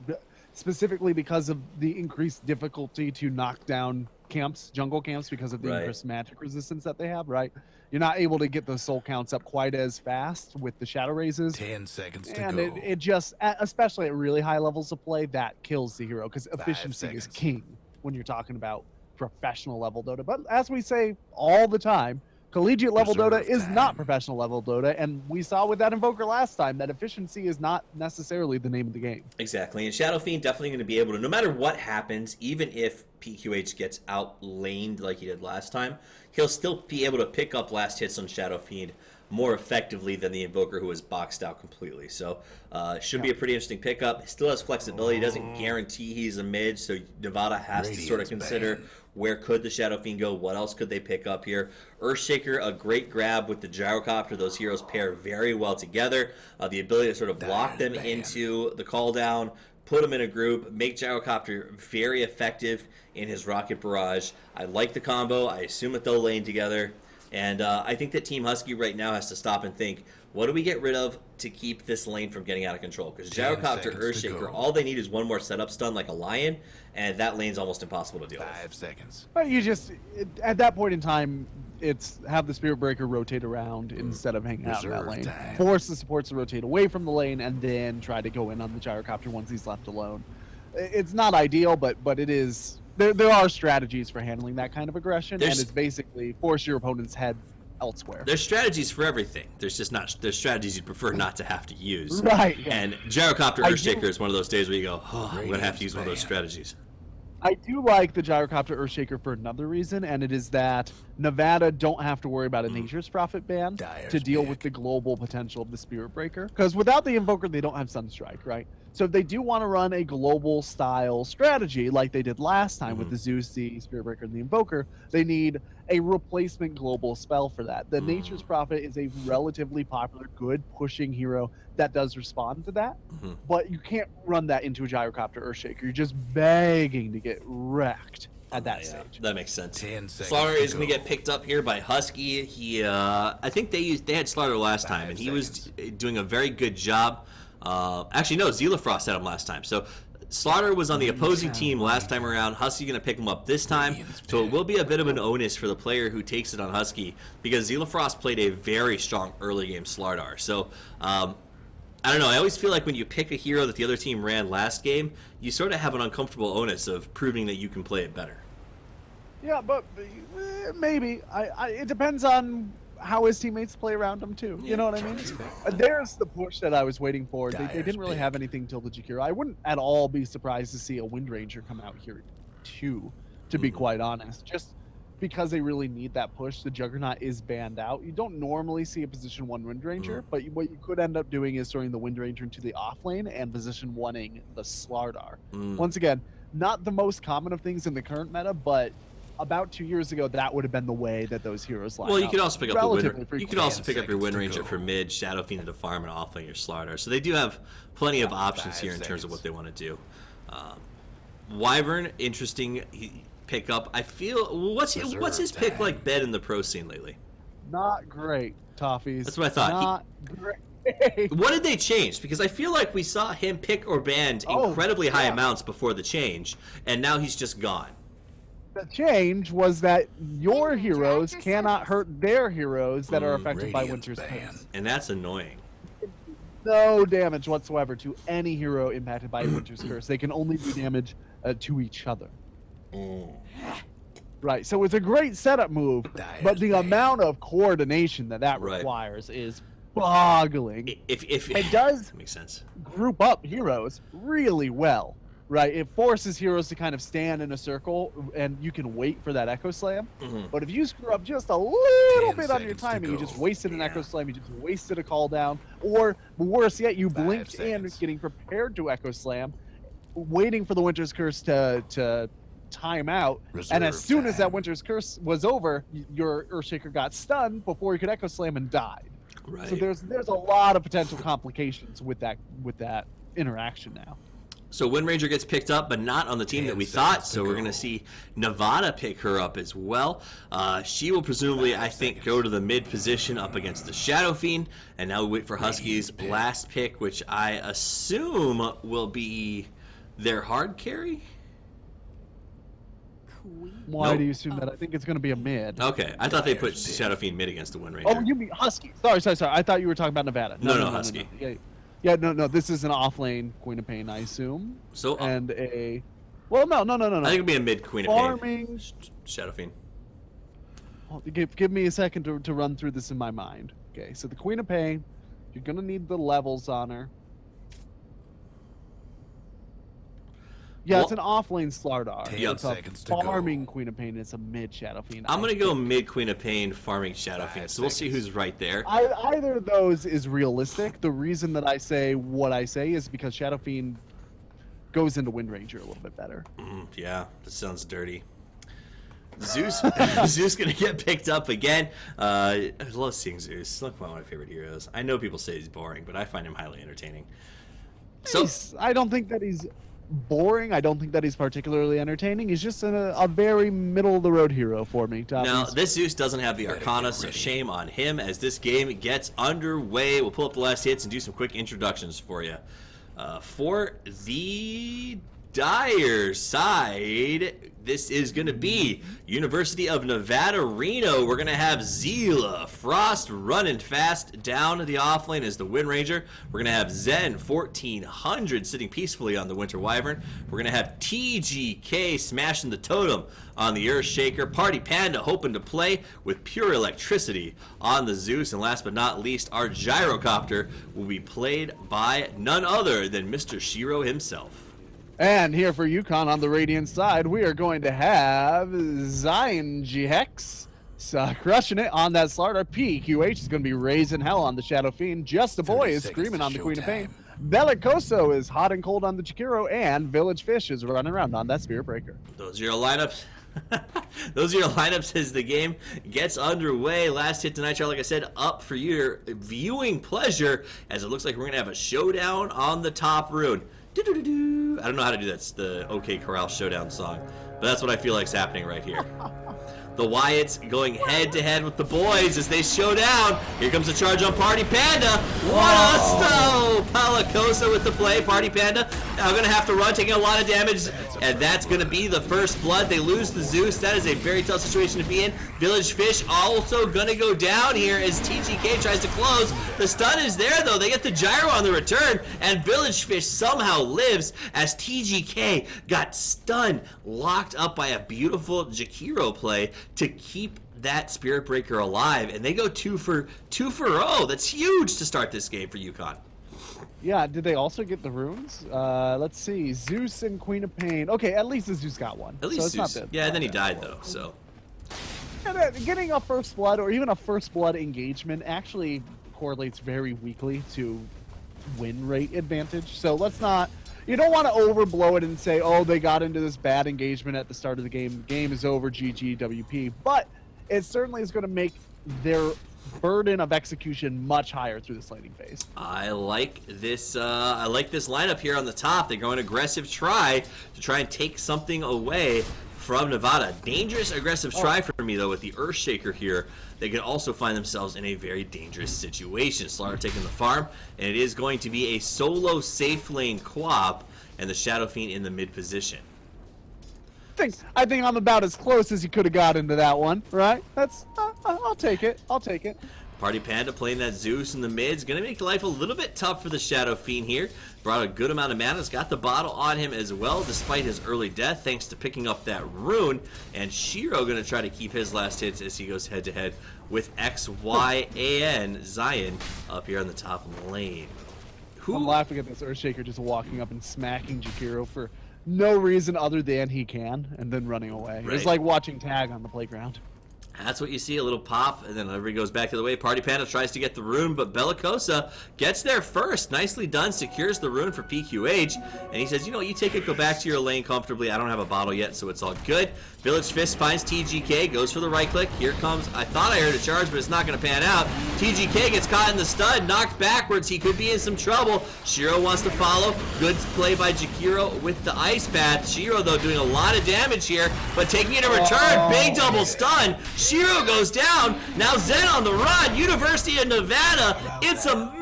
specifically because of the increased difficulty to knock down camps, jungle camps, because of the Right. increased magic resistance that they have, right? You're not able to get those soul counts up quite as fast with the Shadow Raises. 10 seconds to And go. it just, especially at really high levels of play, that kills the hero, because efficiency is seconds. king when you're talking about professional level Dota. But as we say all the time, collegiate level Reserve Dota is time. not professional level Dota, and we saw with that Invoker last time that efficiency is not necessarily the name of the game. Exactly, and Shadow Fiend definitely going to be able to, no matter what happens, even if PQH gets outlaned like he did last time, he'll still be able to pick up last hits on Shadow Fiend more effectively than the Invoker, who was boxed out completely. So should be a pretty interesting pickup. Still has flexibility. Doesn't guarantee he's a mid, so Nevada has to sort of Radiant's consider ban. where could the Shadow Fiend go? What else could they pick up here? Earthshaker, a great grab with the Gyrocopter. Those heroes pair very well together. The ability to sort of lock them ban. into the call down, put them in a group, make Gyrocopter very effective in his Rocket Barrage. I like the combo. I assume that they'll lane together. And I think that Team Husky right now has to stop and think, what do we get rid of to keep this lane from getting out of control? Because 10 Gyrocopter, seconds to Earthshaker, go. all they need is one more setup stun like a Lion, and that lane's almost impossible to deal with. 5 seconds. But you just, at that point in time, it's have the Spirit Breaker rotate around instead of hanging out in that Reserve lane. time. Force the supports to rotate away from the lane and then try to go in on the Gyrocopter once he's left alone. It's not ideal, but it is. There are strategies for handling that kind and it's basically force your opponent's head elsewhere. There's strategies for everything. There's strategies you prefer not to have to use. Right. Yeah. And Gyrocopter Earthshaker is one of those days where you go, oh, I'm going to have to use one of those strategies. I do like the Gyrocopter Earthshaker for another reason, and it is that Nevada don't have to worry about a Nature's Prophet ban Dire's to deal big. with the global potential of the Spirit Breaker. Because without the Invoker, they don't have Sunstrike, right? So if they do want to run a global style strategy like they did last time with the Zeus, the Spirit Breaker, and the Invoker, they need a replacement global spell for that. The Nature's Prophet is a relatively popular, good pushing hero that does respond to that, but you can't run that into a Gyrocopter Earthshaker. You're just begging to get wrecked at that stage. That makes sense. 10 seconds Slaughter to is going to go. get picked up here by Husky. He, I think they had Slaughter last time, 5 and he was seconds. doing a very good job. Actually, no, Zelafrost had him last time. So Slaughter was on the opposing team last time around. Husky going to pick him up this time. So it will be a bit of an onus for the player who takes it on Husky because Zelafrost played a very strong early game Slardar. So I don't know. I always feel like when you pick a hero that the other team ran last game, you sort of have an uncomfortable onus of proving that you can play it better. Yeah, but maybe. It depends on how his teammates play around him too. You know what I mean? There's the push that I was waiting for. They didn't really have anything till the Jakiro. I wouldn't at all be surprised to see a Wind Ranger come out here too, to be quite honest. Just because they really need that push. The Juggernaut is banned out. You don't normally see a position 1 Wind Ranger, but what you could end up doing is throwing the Wind Ranger into the off lane and position 1ing the Slardar. Once again, not the most common of things in the current meta, but about 2 years ago, that would have been the way that those heroes line Well, you up. could also pick up Relatively you could frequently. also pick up your 10 Wind seconds to Ranger go. for mid, Shadow Fiend into farm, and offlane your Slardar. So they do have plenty of options 5 here in terms of seconds. what they want to do. Wyvern, interesting pickup. I feel what's his pick time. like bed in the pro scene lately? Not great, Toffees. That's what I thought. Not great. What did they change? Because I feel like we saw him pick or banned incredibly high amounts before the change, and now he's just gone. The change was that your heroes Interactor cannot service. hurt their heroes that are affected by Radiant's Winter's ban. Curse. And that's annoying. No damage whatsoever to any hero impacted by Winter's Curse. They can only do damage to each other. Right, so it's a great setup move, but the amount of coordination that Right. requires is boggling. If It does makes sense. group up heroes really well, right? It forces heroes to kind of stand in a circle, and you can wait for that Echo Slam. But if you screw up just a little 10 bit on your seconds to timing, you go. just wasted an Echo Slam, you just wasted a call down, or worse yet, you 5 blinked in seconds. getting prepared to Echo Slam, waiting for the Winter's Curse to time out, and as Reserve soon as that time. Winter's Curse was over, your Earthshaker got stunned before he could Echo Slam and died. Right. So there's a lot of potential complications with that interaction now. So Wind Ranger gets picked up, but not on the team 10 that we seconds thought. to So we're go. going to see Nevada pick her up as well. She will presumably, 5 I think, seconds. go to the mid position up against the Shadow Fiend. And now we wait for Husky's pick. last pick, which I assume will be their hard carry. Queen. Why Nope. do you assume that? I think it's going to be a mid. Okay, I thought they put Dire's pick. Shadow Fiend mid against the Wind Ranger. Oh, you mean Husky? Sorry. I thought you were talking about Nevada. No, Husky. Yeah, no. This is an off lane Queen of Pain, I assume, So and a. Well, no. I think it'll be a mid Queen of Pain. Farming. Shadow Fiend. Well, give me a second to run through this in my mind. Okay, so the Queen of Pain, you're gonna need the levels on her. Yeah, it's Well- an off-lane Slardar. 10 It's a seconds to go. farming Queen of Pain. It's a mid Shadow Fiend. I'm I going to go think. mid Queen of Pain, farming Shadow 5 Fiend. So we'll see seconds. who's right there. Either of those is realistic. The reason that I say what I say is because Shadow Fiend goes into Wind Ranger a little bit better. Yeah, that sounds dirty. Zeus, Zeus gonna get picked up again. I love seeing Zeus. He's like one of my favorite heroes. I know people say he's boring, but I find him highly entertaining. So I don't think that he's boring. I don't think that he's particularly entertaining. He's just a very middle of the road hero for me. now Topies. this Zeus doesn't have the Better Arcana, get so ready. shame on him as this game gets underway. We'll pull up the last hits and do some quick introductions for you. For the Dire side, This is going to be University of Nevada, Reno. We're going to have Zila, Frost running fast down the offlane as the Wind Ranger. We're going to have Zen 1400 sitting peacefully on the Winter Wyvern. We're going to have TGK smashing the totem on the Earthshaker. Party Panda hoping to play with pure electricity on the Zeus. And last but not least, our Gyrocopter will be played by none other than Mr. Shiro himself. And here for UConn on the Radiant side, we are going to have Zion GX crushing it on that starter. PQH is going to be raising hell on the Shadow Fiend. Just the Boy 30 is seconds screaming to on the Queen of Pain. showtime. Bellicoso is hot and cold on the Chikiro, and Village Fish is running around on that Spirit Breaker. Those are your lineups. Those are your lineups as the game gets underway. Last hit tonight, like I said, up for your viewing pleasure, as it looks like we're going to have a showdown on the top rune. I don't know how to do that. It's the OK Corral Showdown song, but that's what I feel like's happening right here. The Wyatts going head-to-head with the boys as they show down. Here comes the charge on Party Panda. What a stow! Palacosa with the play. Party Panda now going to have to run, taking a lot of damage, and that's going to be the first blood. They lose the Zeus. That is a very tough situation to be in. Village Fish also going to go down here as TGK tries to close. The stun is there, though. They get the gyro on the return, and Village Fish somehow lives as TGK got stunned, locked up by a beautiful Jakiro play to keep that Spirit Breaker alive, and they go 2 for 0. That's huge to start this game for UConn. Yeah, did they also get the runes? Let's see. Zeus and Queen of Pain. Okay, at least the Zeus got one. At least so it's Zeus. not bad. Yeah, and then he died though. So Getting a first blood or even a first blood engagement actually correlates very weakly to win rate advantage. So let's not. You don't want to overblow it and say, oh, they got into this bad engagement at the start of the game. Game is over, GG, WP. But it certainly is going to make their burden of execution much higher through this laning phase. I like this. I like this lineup here on the top. They're going aggressive try to try and take something away from Nevada. Dangerous aggressive try for me though with the Earthshaker here. They could also find themselves in a very dangerous situation. Slaughter taking the farm, and it is going to be a solo safe lane co-op, and the Shadow Fiend in the mid position. I think I'm about as close as you could have got into that one, right? That's I'll take it. I'll take it. Party Panda playing that Zeus in the mid is going to make life a little bit tough for the Shadow Fiend here. Brought a good amount of mana. Has got the bottle on him as well, despite his early death, thanks to picking up that rune. And Shiro going to try to keep his last hits as he goes head-to-head with XYAN Zion up here on the top lane. I'm laughing at this Earthshaker just walking up and smacking Jakiro for no reason other than he can, and then running away. Right. It's like watching tag on the playground. That's what you see, a little pop, and then everybody goes back to the way. Party Panda tries to get the rune, but Bellicosa gets there first. Nicely done, secures the rune for PQH, and he says, you know, you take it, go back to your lane comfortably. I don't have a bottle yet, so it's all good. Village Fist finds TGK, goes for the right click. Here comes, I thought I heard a charge, but it's not going to pan out. TGK gets caught in the stun, knocked backwards. He could be in some trouble. Shiro wants to follow. Good play by Jakiro with the ice bath. Shiro, though, doing a lot of damage here, but taking it in return. Big double stun. Shiro goes down. Now Zen on the run. University of Nevada. It's a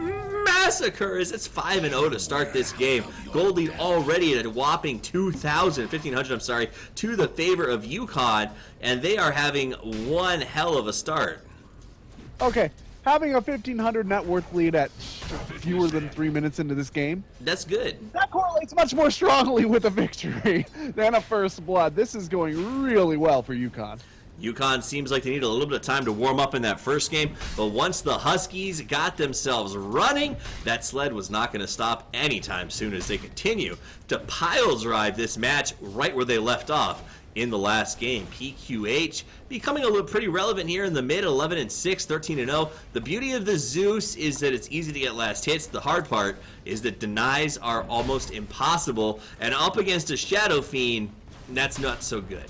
massacre as it's 5-0 to start this game. Gold lead already at a whopping 1,500, I'm sorry, to the favor of UConn, and they are having one hell of a start. Okay, having a 1,500 net worth lead at fewer than 3 minutes into this game, That's good. that correlates much more strongly with a victory than a first blood. This is going really well for UConn. UConn seems like they need a little bit of time to warm up in that first game, but once the Huskies got themselves running, that sled was not going to stop anytime soon as they continue to pile drive this match right where they left off in the last game. PQH becoming a little pretty relevant here in the mid, 11-6, 13-0. The beauty of the Zeus is that it's easy to get last hits. The hard part is that denies are almost impossible, and up against a Shadow Fiend, that's not so good.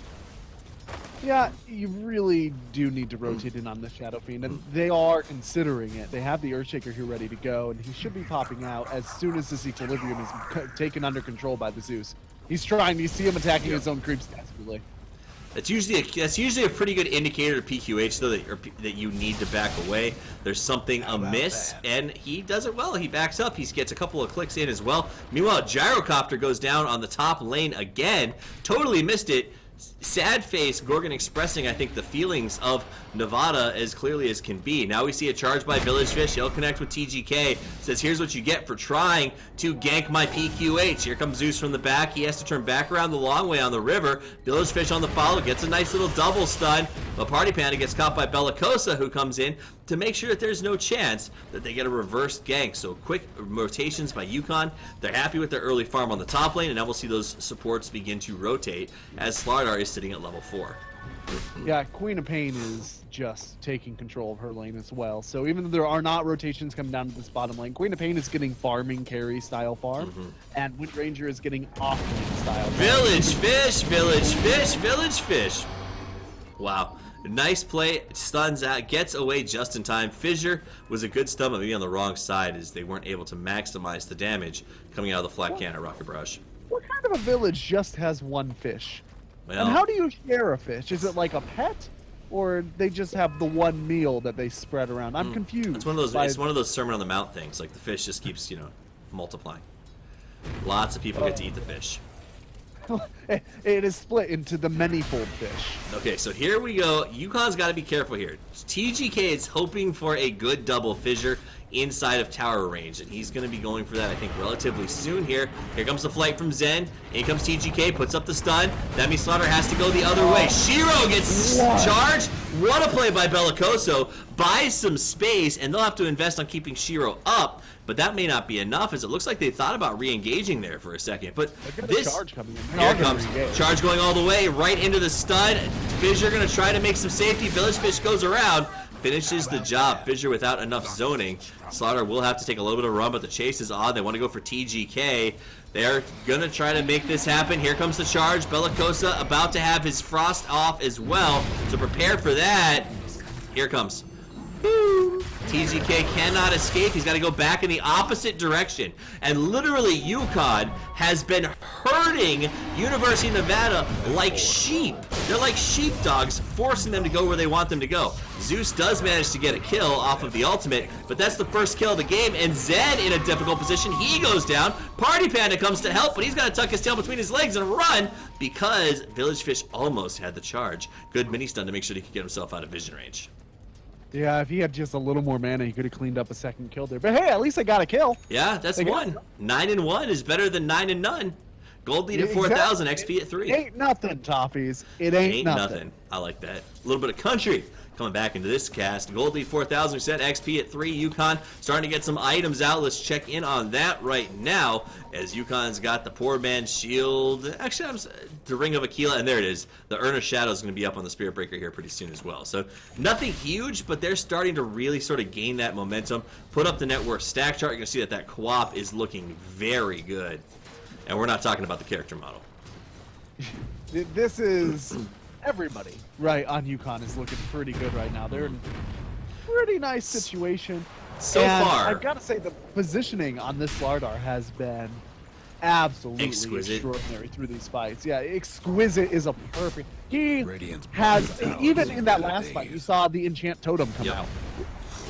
Yeah, you really do need to rotate in on the Shadow Fiend, and they are considering it. They have the Earthshaker here ready to go, and he should be popping out as soon as this equilibrium is taken under control by the Zeus. He's trying. You see him attacking his own creeps desperately. That's usually a pretty good indicator to PQH, though, that you need to back away. There's something amiss, and he does it well. He backs up. He gets a couple of clicks in as well. Meanwhile, Gyrocopter goes down on the top lane again. Totally missed it. sad face Gorgon expressing, I think, the feelings of Nevada as clearly as can be. Now we see a charge by Village Fish. He'll connect with TGK. Says, here's what you get for trying to gank my PQH. Here comes Zeus from the back. He has to turn back around the long way on the river. Village Fish on the follow. Gets a nice little double stun. But Party Panda gets caught by Bellicosa, who comes in to make sure that there's no chance that they get a reverse gank. So quick rotations by Yukon. They're happy with their early farm on the top lane, and now we'll see those supports begin to rotate as Slardar is sitting at level 4. Yeah, Queen of Pain is just taking control of her lane as well. So even though there are not rotations coming down to this bottom lane, Queen of Pain is getting farming carry style farm, and Wind Ranger is getting off lane style farm. Village Fish, Village Fish, Village Fish. Wow. Nice play, stuns out, gets away just in time. Fissure was a good stun, but maybe on the wrong side as they weren't able to maximize the damage coming out of the flat can at Rocket Barrage. What kind of a village just has one fish? Well, And how do you share a fish? Is it like a pet? Or they just have the one meal that they spread around? I'm confused. it's one of those Sermon on the Mount things. Like the fish just keeps, multiplying. Lots of people get to eat the fish. It is split into the many-fold fish. Okay, so here we go. Yukon's got to be careful here. TGK is hoping for a good double fissure inside of tower range, and he's going to be going for that, I think, relatively soon here. Here comes the flight from Zen. In comes TGK, puts up the stun. That means Slaughter has to go the other way. Shiro gets charged. What a play by Bellicoso. Buys some space, and they'll have to invest on keeping Shiro up. But that may not be enough, as it looks like they thought about re-engaging there for a second. But this, charge coming in. here it comes. Charge going all the way, right into the stun. Fissure going to try to make some safety. Village Fish goes around, finishes the job. Fissure without enough zoning. Slaughter will have to take a little bit of a run, but the chase is on. They want to go for TGK. They're going to try to make this happen. Here comes the charge. Bellicosa about to have his frost off as well. So prepare for that. Here it comes. TGK cannot escape. He's got to go back in the opposite direction. And literally, Yukon has been herding University of Nevada like sheep. They're like sheepdogs, forcing them to go where they want them to go. Zeus does manage to get a kill off of the ultimate, but that's the first kill of the game. And Zed in a difficult position. He goes down. Party Panda comes to help, but he's got to tuck his tail between his legs and run because Village Fish almost had the charge. Good mini stun to make sure he could get himself out of vision range. Yeah, if he had just a little more mana, he could have cleaned up a second kill there. But hey, at least I got a kill. Yeah, that's one. 9 and 1 is better than 9 and none. Gold lead at 4,000, XP at 3. Ain't nothing, Toffees. It ain't nothing. I like that. A little bit of country coming back into this cast. Gold lead 4,000, we said XP at 3. Yukon starting to get some items out. Let's check in on that right now as Yukon's got the Poor Man's Shield. Actually, the Ring of Aquila, and there it is. The Urn of Shadow is going to be up on the Spirit Breaker here pretty soon as well. So nothing huge, but they're starting to really sort of gain that momentum. Put up the net worth stack chart. You're going to see that that co-op is looking very good. And we're not talking about the character model. This is everybody right on Yukon is looking pretty good right now. They're in a pretty nice situation. So and far, I've got to say the positioning on this Lardar has been absolutely exquisite. Extraordinary through these fights. Yeah, exquisite is a perfect. He Radiant's has bottom tower even is in that good last days. fight, you saw the enchant totem come Yep. out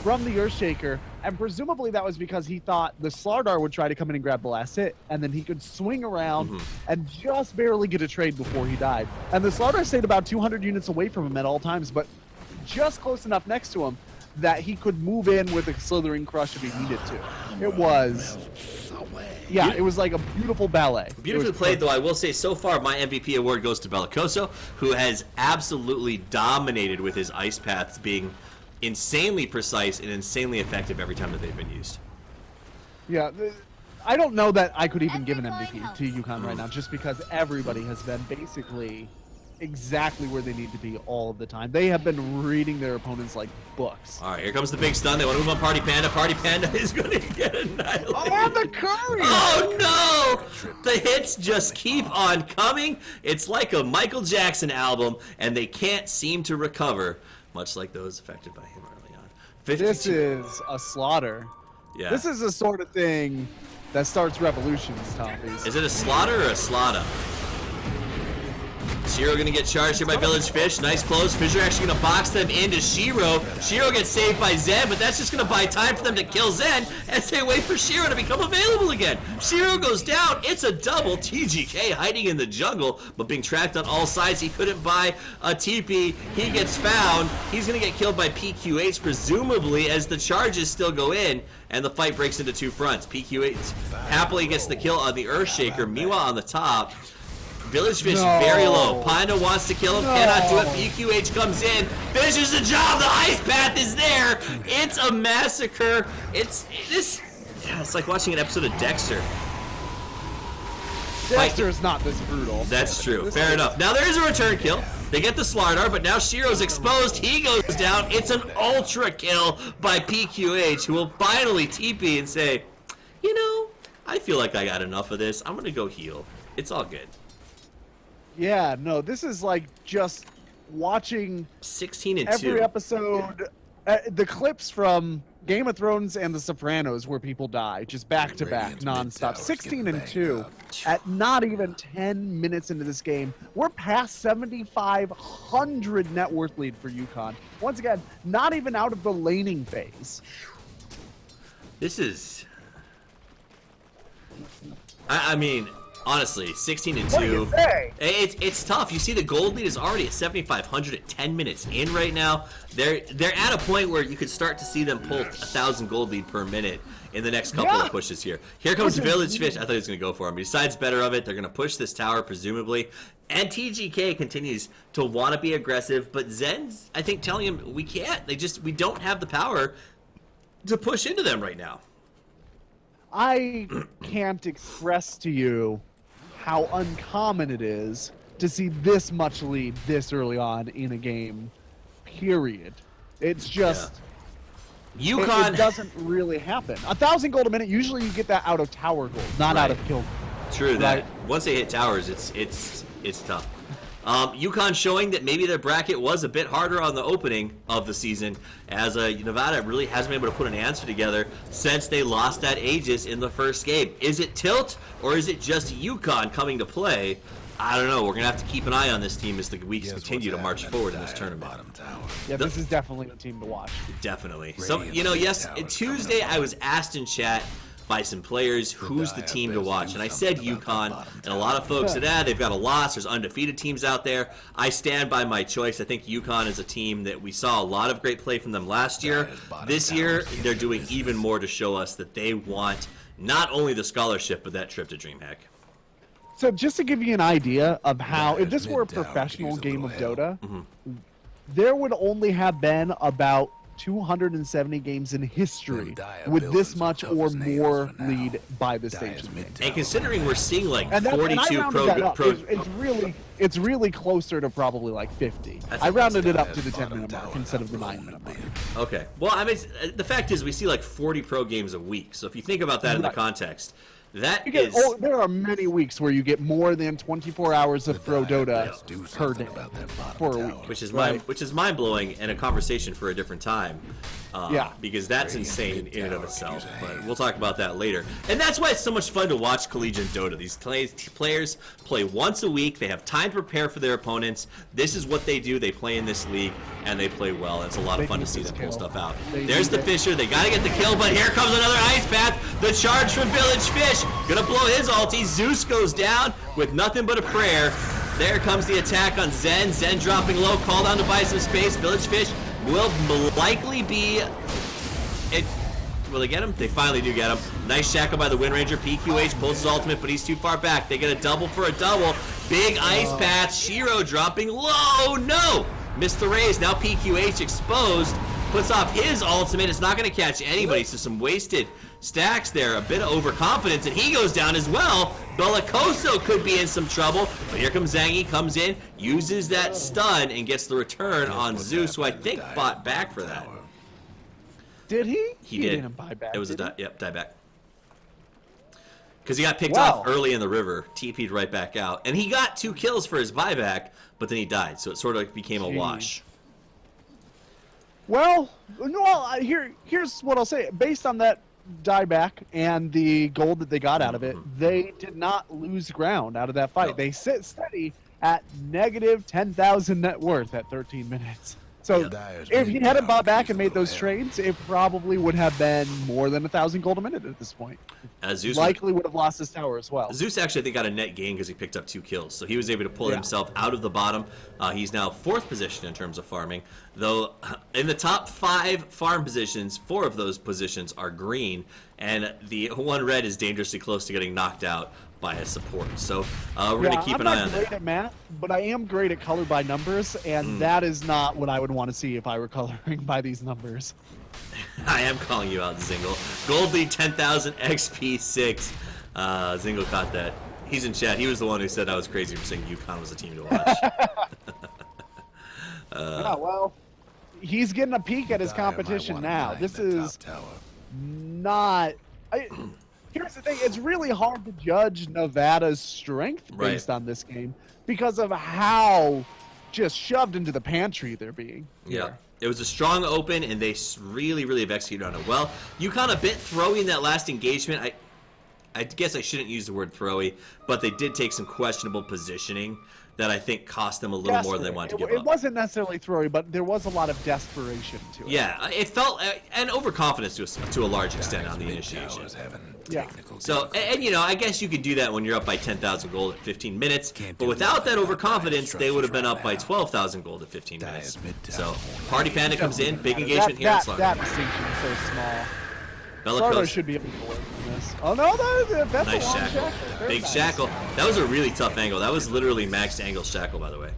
from the Earthshaker, and presumably that was because he thought the Slardar would try to come in and grab the last hit, and then he could swing around and just barely get a trade before he died. And the Slardar stayed about 200 units away from him at all times, but just close enough next to him that he could move in with a Slithering Crush if he needed to. It was, yeah, it was like a beautiful ballet. Beautifully played, though. I will say, so far, my MVP award goes to Bellicoso, who has absolutely dominated with his ice paths being insanely precise and insanely effective every time that they've been used. Yeah, I don't know that I could even give an MVP to Yukon right now, just because everybody has been basically exactly where they need to be all of the time. They have been reading their opponents like books. All right, here comes the big stun. They want to move on Party Panda. Party Panda is going to get annihilated. Oh, the curry! Oh, no! The hits just keep on coming. It's like a Michael Jackson album, and they can't seem to recover, much like those affected by him early on. 52. This is a slaughter. Yeah. This is the sort of thing that starts revolutions, Toffees. Is it a slaughter or a slaughter? Shiro gonna get charged here by Village Fish. Nice close. Fish are actually gonna box them into Shiro. Shiro gets saved by Zen, but that's just gonna buy time for them to kill Zen as they wait for Shiro to become available again. Shiro goes down. It's a double. TGK hiding in the jungle, but being tracked on all sides. He couldn't buy a TP. He gets found. He's gonna get killed by PQH, presumably, as the charges still go in, and the fight breaks into two fronts. PQH happily gets the kill on the Earthshaker. Meanwhile, on the top, Village Fish very low. Panda wants to kill him, cannot do it. PQH comes in, finishes the job. The ice path is there. It's a massacre. It's like watching an episode of Dexter. Dexter is not this brutal. That's true. Fair enough. Now there is a return kill. They get the Slardar, but now Shiro's exposed. He goes down. It's an ultra kill by PQH, who will finally TP and say, you know, I feel like I got enough of this. I'm going to go heal. It's all good. Yeah, no, this is like just watching 16 and every 2. episode. The clips from Game of Thrones and The Sopranos where people die, just back to back, Radiant's mid nonstop. tower's 16 getting and 2 banged at not even 10 minutes into this game. We're past 7,500 net worth lead for UConn. Once again, not even out of the laning phase. This is... I mean, honestly, 16 and 2. What do you say? It's tough. You see, the gold lead is already at 7,500 at 10 minutes in right now. They're at a point where you could start to see them pull 1,000 gold lead per minute in the next couple of pushes here. Here comes Village Fish. I thought he was going to go for him. But he decides better of it. They're going to push this tower, presumably. And TGK continues to want to be aggressive. But Zen's, I think, telling him, we can't. We don't have the power to push into them right now. I can't express to you how uncommon it is to see this much lead this early on in a game, period. It's just... Yeah. UConn... It doesn't really happen. 1,000 gold a minute, usually you get that out of tower gold, not out of kill gold. True that. Right. Once they hit towers, it's tough. UConn showing that maybe their bracket was a bit harder on the opening of the season, as Nevada really hasn't been able to put an answer together since they lost that Aegis in the first game. Is it tilt, or is it just UConn coming to play? I don't know. We're going to have to keep an eye on this team as the weeks continue to march forward in this tournament. Yeah, this is definitely a team to watch. Definitely. So, Tuesday I was asked in chat by some players who's the team to watch, and I said UConn, and a lot of folks said, they've got a loss, there's undefeated teams out there. I stand by my choice. I think UConn is a team that we saw a lot of great play from them last year. This year, they're doing even more to show us that they want not only the scholarship, but that trip to DreamHack. So just to give you an idea of how, if this were a professional game of Dota, there would only have been about 270 games in history with this much or more lead by the stage. And considering we're seeing like and 42 pro... It's really closer to probably like 50. I rounded it up to the 10-minute mark instead of the 9-minute mark. Okay. Well, I mean, the fact is we see like 40 pro games a week. So if you think about that in the context, there are many weeks where you get more than 24 hours of pro Dota per day for a week, which is mind blowing and a conversation for a different time. Because that's insane in and of itself. But we'll talk about that later. And that's why it's so much fun to watch collegiate Dota. These players play once a week. They have time to prepare for their opponents. This is what they do. They play in this league and they play well. It's a lot of fun to see them pull stuff out. There's the Fisher. They got to get the kill, but here comes another ice path. The charge from Village Fish. Gonna blow his ulti. Zeus goes down with nothing but a prayer. There comes the attack on Zen. Zen dropping low. Called on to buy some space. Village Fish will likely be... Will they get him? They finally do get him. Nice shackle by the Wind Ranger. PQH pulls his ultimate, but he's too far back. They get a double for a double. Big ice path. Shiro dropping low. No! Missed the raise. Now PQH exposed. Puts off his ultimate. It's not going to catch anybody, so some wasted stacks there. A bit of overconfidence, and he goes down as well. Bellicoso could be in some trouble, but here comes Zangi, comes in, uses that stun, and gets the return on Zeus, who I think bought back for that. Did he? He did. Didn't buy back. It was die back. Because he got picked off early in the river, TP'd right back out, and he got 2 kills for his buyback, but then he died, so it sort of became a wash. Well, here's what I'll say. Based on that dieback and the gold that they got out of it, they did not lose ground out of that fight. No. They sit steady at negative 10,000 net worth at 13 minutes. So Dyer's if he mid hadn't tower bought back keeps and a made little those heavy. trades, it probably would have been more than 1,000 gold a minute at this point. Zeus Likely would have lost his tower as well. Zeus actually, I think, got a net gain because he picked up 2 kills. So he was able to pull Yeah. himself out of the bottom. He's now 4th position in terms of farming. Though in the top 5 farm positions, 4 of those positions are green. And the one red is dangerously close to getting knocked out by a support. So we're going to keep an eye on I'm not that. great at math, but I am great at color by numbers, and that is not what I would want to see if I were coloring by these numbers. I am calling you out, Zingle. Gold lead 10,000, XP 6. Zingle caught that. He's in chat. He was the one who said I was crazy for saying UConn was a team to watch. Yeah, well, he's getting a peek at his Dyer might competition wanna now. mine This that is top tower. not. Here's the thing: it's really hard to judge Nevada's strength Right. based on this game because of how just shoved into the pantry they're being. Yeah. It was a strong open, and they really, really have executed on it well. UConn a bit throwy in that last engagement. I guess I shouldn't use the word throwy, but they did take some questionable positioning that I think cost them a little more than they wanted to give It up. wasn't necessarily throwy, but there was a lot of desperation to it. Yeah, it felt, and overconfidence to a large extent Dyer's on the mid initiation. tower's having Yeah. technical So, difficulties. and you know, I guess you could do that when you're up by 10,000 gold at 15 minutes, Can't but do without that nothing about overconfidence, they would have been up by structures 12,000 gold at 15 minutes. Dyer's mid So, tower. Party Panda comes in, big engagement here in Slaughter. That distinction is so small. Sardo Bellicose, should be able to learn from this. Oh no, that's nice a long shackle. Very Big nice. shackle. That was a really tough angle. That was literally max angle shackle, by the way.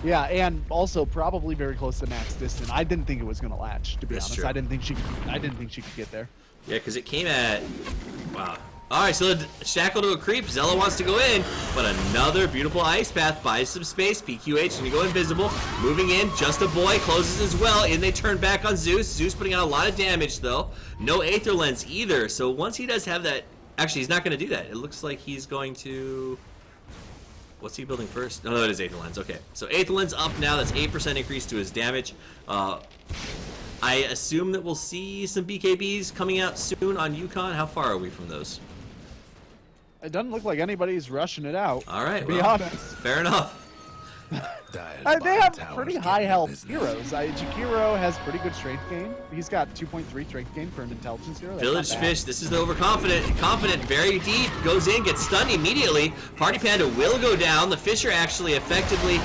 Yeah, and also probably very close to max distance. I didn't think it was going to latch, to be That's honest. true. I didn't think she could get there. Yeah, because it came at... Wow. All right, so the shackle to a creep. Zella wants to go in, but another beautiful ice path buys some space. PQH going to go invisible. Moving in, just a boy closes as well. In they turn back on Zeus. Zeus putting out a lot of damage, though. No Aether Lens either, so once he does have that... Actually, he's not going to do that. It looks like he's going to... What's he building first? No, it is Aether Lens. Okay, so Aether Lens up now. That's 8% increase to his damage. I assume that we'll see some BKBs coming out soon on UConn. How far are we from those? It doesn't look like anybody's rushing it out. All right, To be well, honest. fair enough. Dyer's They bottom have tower's pretty getting high the health business. heroes. Jakiro has pretty good strength gain. He's got 2.3 strength gain for an intelligence hero. That's Village not bad. Fish, this is the confident, very deep, goes in, gets stunned immediately. Party Panda will go down. The fish are actually effectively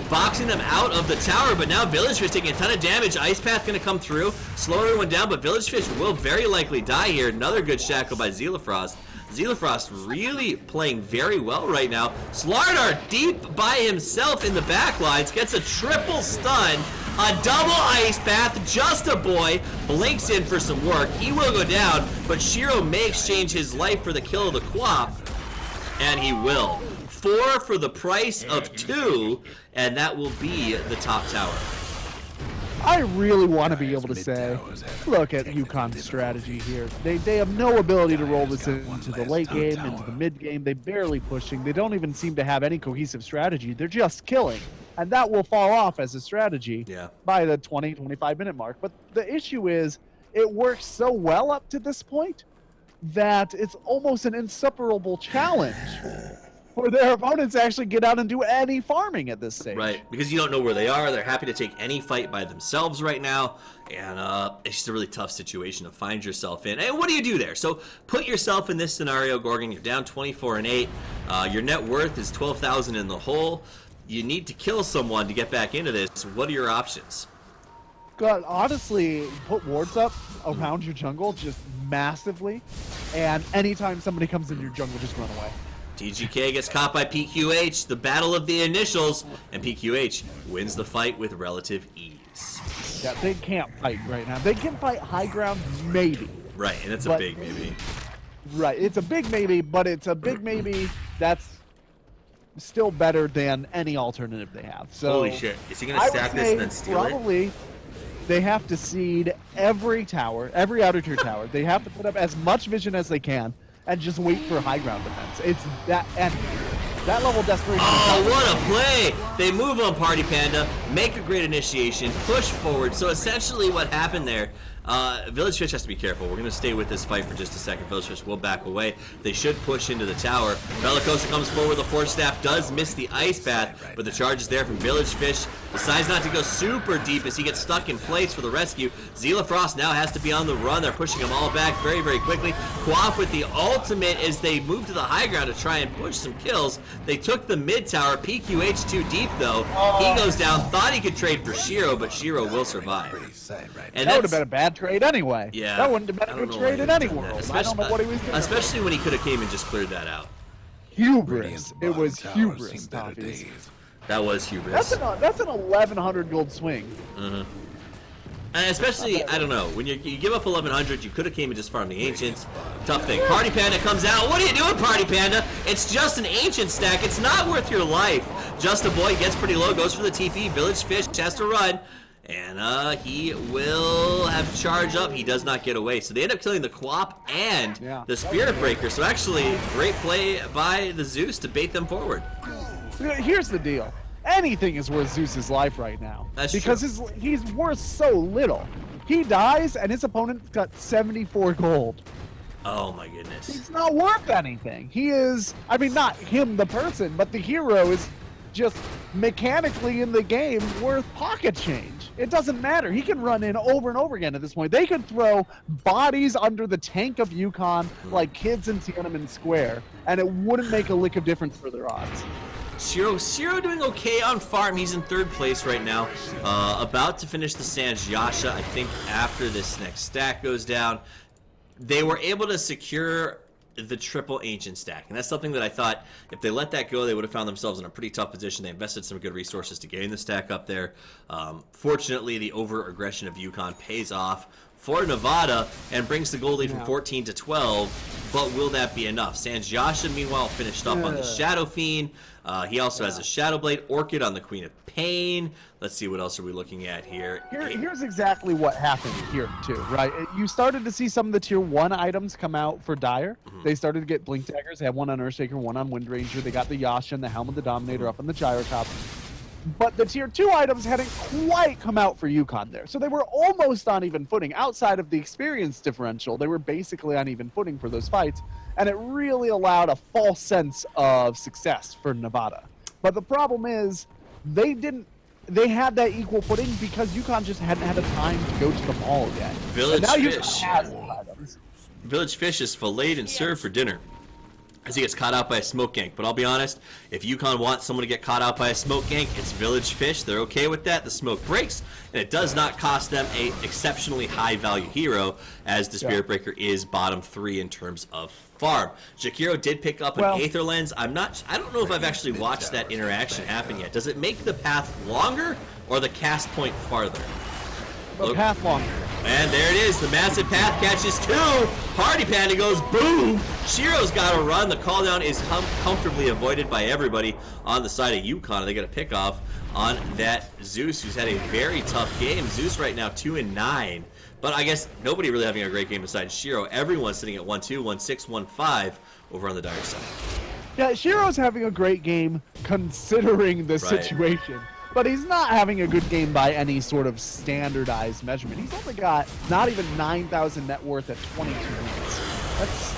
boxing them out of the tower, but now Village Fish taking a ton of damage. Ice Path going to come through, slow everyone down, but Village Fish will very likely die here. Another good shackle by Zelafrost. Zelafrost really playing very well right now. Slardar deep by himself in the backlines, gets a triple stun, a double ice path, just a boy, blinks in for some work. He will go down, but Shiro may exchange his life for the kill of the Quap, and he will. 4 for the price of 2, and that will be the top tower. I really want to be Dyer's able to mid say, tower's having look at technical UConn's strategy difficulties. here. They have no ability to roll Dyer's this got one into the last late top game, tower. into the mid game. They barely pushing. They don't even seem to have any cohesive strategy. They're just killing. And that will fall off as a strategy Yeah. by the 20, 25-minute mark. But the issue is, it works so well up to this point that it's almost an insuperable challenge for their opponents to actually get out and do any farming at this stage. Right, because you don't know where they are. They're happy to take any fight by themselves right now, and it's just a really tough situation to find yourself in. And what do you do there? So put yourself in this scenario, Gorgon. You're down 24-8. Your net worth is 12,000 in the hole. You need to kill someone to get back into this. What are your options? God, honestly, put wards up around your jungle just massively, and anytime somebody comes in your jungle, just run away. TGK gets caught by PQH, the battle of the initials, and PQH wins the fight with relative ease. Yeah, they can't fight right now. They can fight high ground, maybe. Right, and it's a But- big maybe. Right, it's a big maybe, but it's a big maybe that's still better than any alternative they have. So Holy shit. Is he going to I stack would this say and then steal it? probably they have to seed every tower, every outer tier tower. They have to put up as much vision as they can and just wait for high ground defense. It's that and that level of desperation. Oh, what a play! They move on Party Panda, make a great initiation, push forward. So essentially what happened there, Village Fish has to be careful. We're going to stay with this fight for just a second. Village Fish will back away. They should push into the tower. Bellicosa comes forward. The Force Staff does miss the ice path, but the charge is there from Village Fish. Decides not to go super deep as he gets stuck in place for the rescue. Zila Frost now has to be on the run. They're pushing him all back very, very quickly. Quap with the ultimate as they move to the high ground to try and push some kills. They took the mid tower. PQH too deep though. He goes down. Thought he could trade for Shiro, but Shiro will survive. Pretty sad right And That would have that's- been a bad trade anyway. Yeah. That wouldn't have been I a don't good know trade why in he any did that. world. I don't know what he was doing. Especially when he could have came and just cleared that out. Hubris. It was Towers hubris, seen better Toffees. days. That was hubris. That's an 1,100 gold swing. And especially, I don't know, when you give up 1,100, you could have came and just farmed the Ancients. Tough thing. Party Panda comes out. What are you doing, Party Panda? It's just an Ancient stack. It's not worth your life. Just a boy gets pretty low, goes for the TP. Village Fish has to run. And he will have to charge up. He does not get away. So they end up killing the Quap and the Spirit Breaker. So actually, great play by the Zeus to bait them forward. Here's the deal. Anything is worth Zeus's life right now. That's because he's worth so little. He dies and his opponent got 74 gold. Oh my goodness. He's not worth anything. He is, I mean, not him the person, but the hero is just mechanically in the game worth pocket change. It doesn't matter. He can run in over and over again at this point. They could throw bodies under the tank of Yukon like kids in Tiananmen Square, and it wouldn't make a lick of difference for their odds. Shiro doing okay on farm. He's in third place right now. About to finish the Sans Yasha. I think after this next stack goes down, they were able to secure the triple Ancient stack. And that's something that I thought if they let that go, they would have found themselves in a pretty tough position. They invested some good resources to getting the stack up there. Fortunately, the over-aggression of Yukon pays off for Nevada and brings the gold lead from 14 to 12. But will that be enough? Sans Yasha, meanwhile, finished up on the Shadow Fiend. He also has a Shadow Blade, Orchid on the Queen of Pain. Let's see, what else are we looking at here? Here's exactly what happened here, too, right? You started to see some of the tier 1 items come out for Dire. They started to get Blink Daggers. They had one on Earthshaker, one on Wind Ranger. They got the Yasha and the Helm of the Dominator up on the Gyrocop. But the tier 2 items hadn't quite come out for Yukon there. So they were almost on even footing. Outside of the experience differential, they were basically on even footing for those fights. And it really allowed a false sense of success for Nevada. But the problem is, they had that equal footing because Yukon just hadn't had a time to go to the mall yet. Village and now Fish. has items. Village Fish is filleted and served for dinner as he gets caught out by a smoke gank. But I'll be honest, if Yukon wants someone to get caught out by a smoke gank, it's Village Fish. They're okay with that. The smoke breaks, and it does not cost them a exceptionally high value hero, as the Spirit Breaker is bottom 3 in terms of farm. Jakiro did pick up an Aether Lens. I don't know if I've actually watched that interaction happen yet. Does it make the path longer or the cast point farther? The path longer. And there it is. The massive path catches 2. Party Panda goes boom. Shiro's got to run. The call down is comfortably avoided by everybody on the side of Yukon. They got a pick off on that Zeus, who's had a very tough game. Zeus right now 2-9. But I guess nobody really having a great game besides Shiro. Everyone's sitting at 1-2, 1-6, 1-5 over on the Dire side. Yeah, Shiro's having a great game considering the situation. But he's not having a good game by any sort of standardized measurement. He's only got not even 9,000 net worth at 22 minutes. That's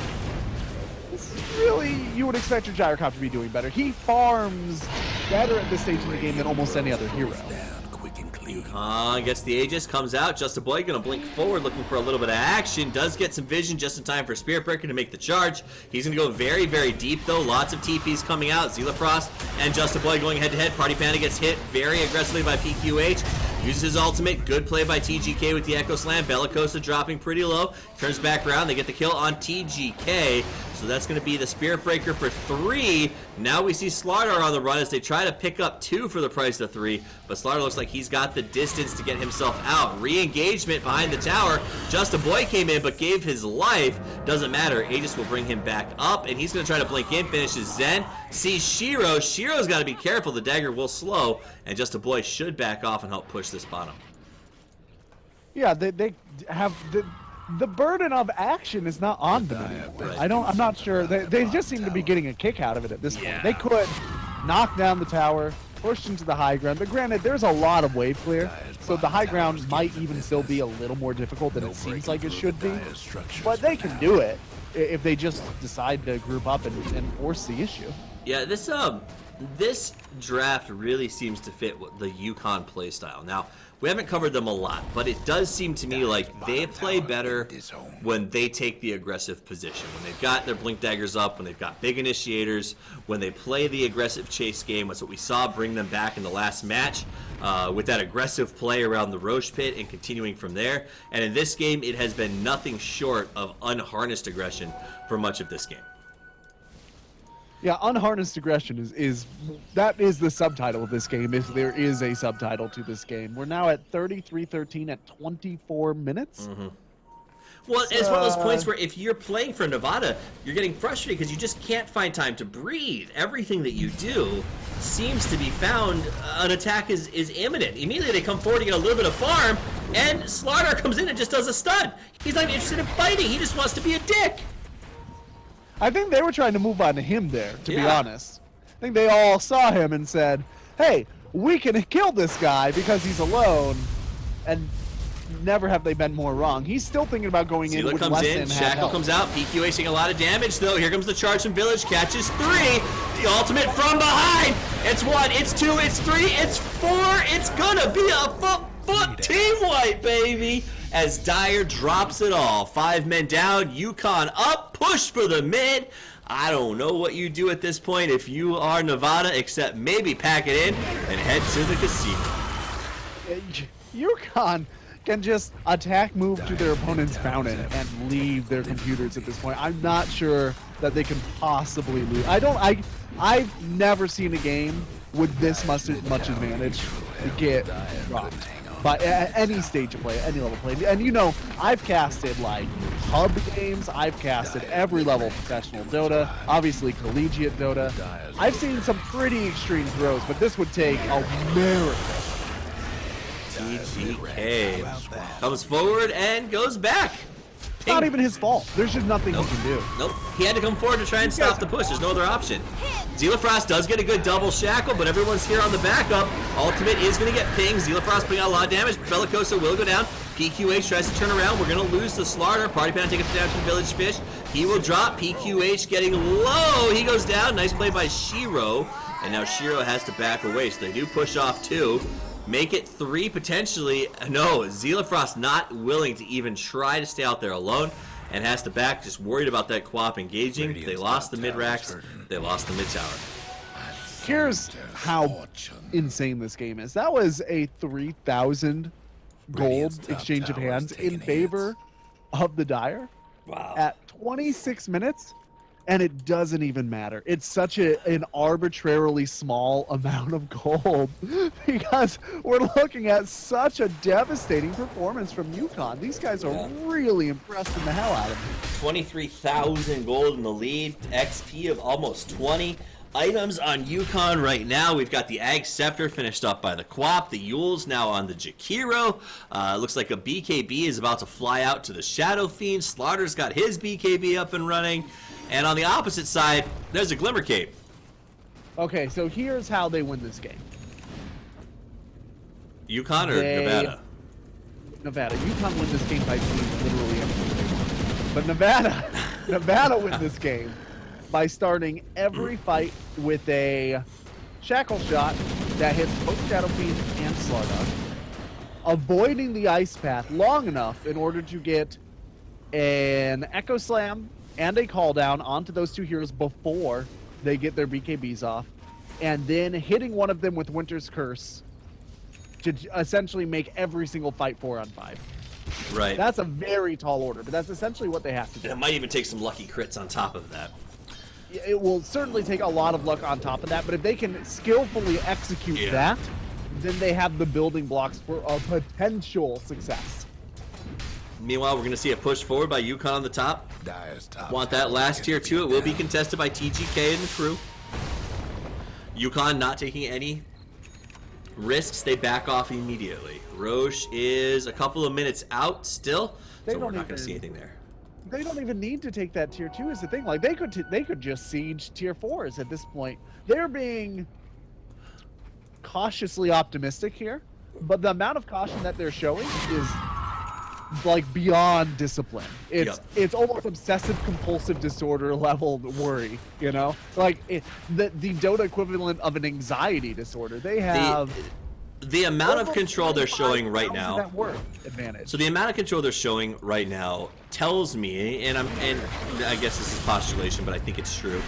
really, you would expect your Gyrocop to be doing better. He farms better at this stage in the game than almost any other hero. Yukon gets the Aegis, comes out. Just a Boy gonna blink forward, looking for a little bit of action. Does get some vision just in time for Spirit Breaker to make the charge. He's gonna go very, very deep though. Lots of TPs coming out. Zila Frost and Just a Boy going head to head. Party Panda gets hit very aggressively by PQH. Uses his ultimate. Good play by TGK with the Echo Slam. Bellicosa dropping pretty low. Turns back around. They get the kill on TGK. So that's going to be the Spirit Breaker for 3. Now we see Slardar on the run as they try to pick up 2 for the price of 3. But Slardar looks like he's got the distance to get himself out. Re-engagement behind the tower. Just a Boy came in but gave his life. Doesn't matter. Aegis will bring him back up. And he's going to try to blink in. Finishes Zen. Sees Shiro. Shiro's got to be careful. The dagger will slow. And Just a Boy should back off and help push this bottom. Yeah, they have... The burden of action is not on them anymore. I'm not sure. They just seem to be getting a kick out of it at this point. They could knock down the tower, pushed into the high ground. But granted, there's a lot of wave clear, so the high ground might even still be a little more difficult than it seems like it should be. But they can do it if they just decide to group up and force the issue. Yeah, this draft really seems to fit the Yukon playstyle. Now, we haven't covered them a lot, but it does seem to me like they play better when they take the aggressive position. When they've got their blink daggers up, when they've got big initiators, when they play the aggressive chase game. That's what we saw bring them back in the last match with that aggressive play around the Roche pit and continuing from there. And in this game, it has been nothing short of unharnessed aggression for much of this game. Yeah, unharnessed aggression is the subtitle of this game. If there is a subtitle to this game, we're now at 33-13 at 24 minutes. Mm-hmm. Well, it's one of those points where if you're playing for Nevada, you're getting frustrated because you just can't find time to breathe. Everything that you do seems to be found. An attack is imminent. Immediately they come forward to get a little bit of farm, and Slaughter comes in and just does a stun. He's not even interested in fighting. He just wants to be a dick. I think they were trying to move on to him there, to be honest. I think they all saw him and said, hey, we can kill this guy because he's alone, and never have they been more wrong. He's still thinking about going in with comes less in, than half Shackle health. comes out, PQA taking a lot of damage though. Here comes the charge from Village, catches 3. The ultimate from behind. It's 1, it's 2, it's 3, it's 4. It's gonna be a foot team wipe, baby. As Dyer drops it all. 5 men down, Yukon up, push for the mid. I don't know what you do at this point if you are Nevada, except maybe pack it in and head to the casino. Yukon can just attack move to their opponent's fountain and leave their computers at this point. I'm not sure that they can possibly lose. I've never seen a game with this much advantage to get dropped. But at any stage of play, any level of play. And you know, I've casted like hub games, I've casted every level of professional Dota, obviously collegiate Dota. I've seen some pretty extreme throws, but this would take a miracle. TGK comes forward and goes back. It's not even his fault. There's just nothing he can do. Nope. He had to come forward to try and stop the push. There's no other option. Zealafrost does get a good double shackle, but everyone's here on the backup. Ultimate is going to get pinged. Zealafrost putting out a lot of damage. Bellicosa will go down. PQH tries to turn around. We're going to lose the Slaughter. Party Pan takes it down to Village Fish. He will drop. PQH getting low. He goes down. Nice play by Shiro. And now Shiro has to back away, so they do push off 2. Make it 3 potentially. No, Zealafrost not willing to even try to stay out there alone and has to back, just worried about that co-op engaging. They lost the mid racks. They lost the mid tower. Here's how insane this game is. That was a 3,000 gold exchange of hands in favor of the Dyer. Wow. At 26 minutes, and it doesn't even matter. It's such an arbitrarily small amount of gold because we're looking at such a devastating performance from Yukon. These guys are really impressing the hell out of me. 23,000 gold in the lead, XP of almost 20. Items on Yukon right now. We've got the Ag Scepter finished up by the Quap. The Yule's now on the Jakiro. Looks like a BKB is about to fly out to the Shadow Fiend. Slaughter's got his BKB up and running. And on the opposite side, there's a Glimmer Cape. Okay, so here's how they win this game. Yukon or Nevada? Nevada. Yukon win this game by doing literally everything. But Nevada win this game by starting every fight with a shackle shot that hits both Shadow Fiend and Slaughter, avoiding the ice path long enough in order to get an Echo Slam and a call down onto those 2 heroes before they get their BKBs off, and then hitting one of them with Winter's Curse to essentially make every single fight 4-on-5. Right. That's a very tall order, but that's essentially what they have to do. And it might even take some lucky crits on top of that. It will certainly take a lot of luck on top of that, but if they can skillfully execute that, then they have the building blocks for a potential success. Meanwhile, we're going to see a push forward by Yukon on the top. Want that last tier 2. It will be contested by TGK and the crew. Yukon not taking any risks. They back off immediately. Roche is a couple of minutes out still, so we're not going to see anything there. They don't even need to take that tier 2 is the thing. Like they could just siege tier 4s at this point. They're being cautiously optimistic here, but the amount of caution that they're showing is like beyond discipline. It's almost obsessive compulsive disorder level worry, you know? Like the Dota equivalent of an anxiety disorder. They have the amount of control they're showing right now. Net worth advantage. So the amount of control they're showing right now tells me, and I guess this is postulation, but I think it's true,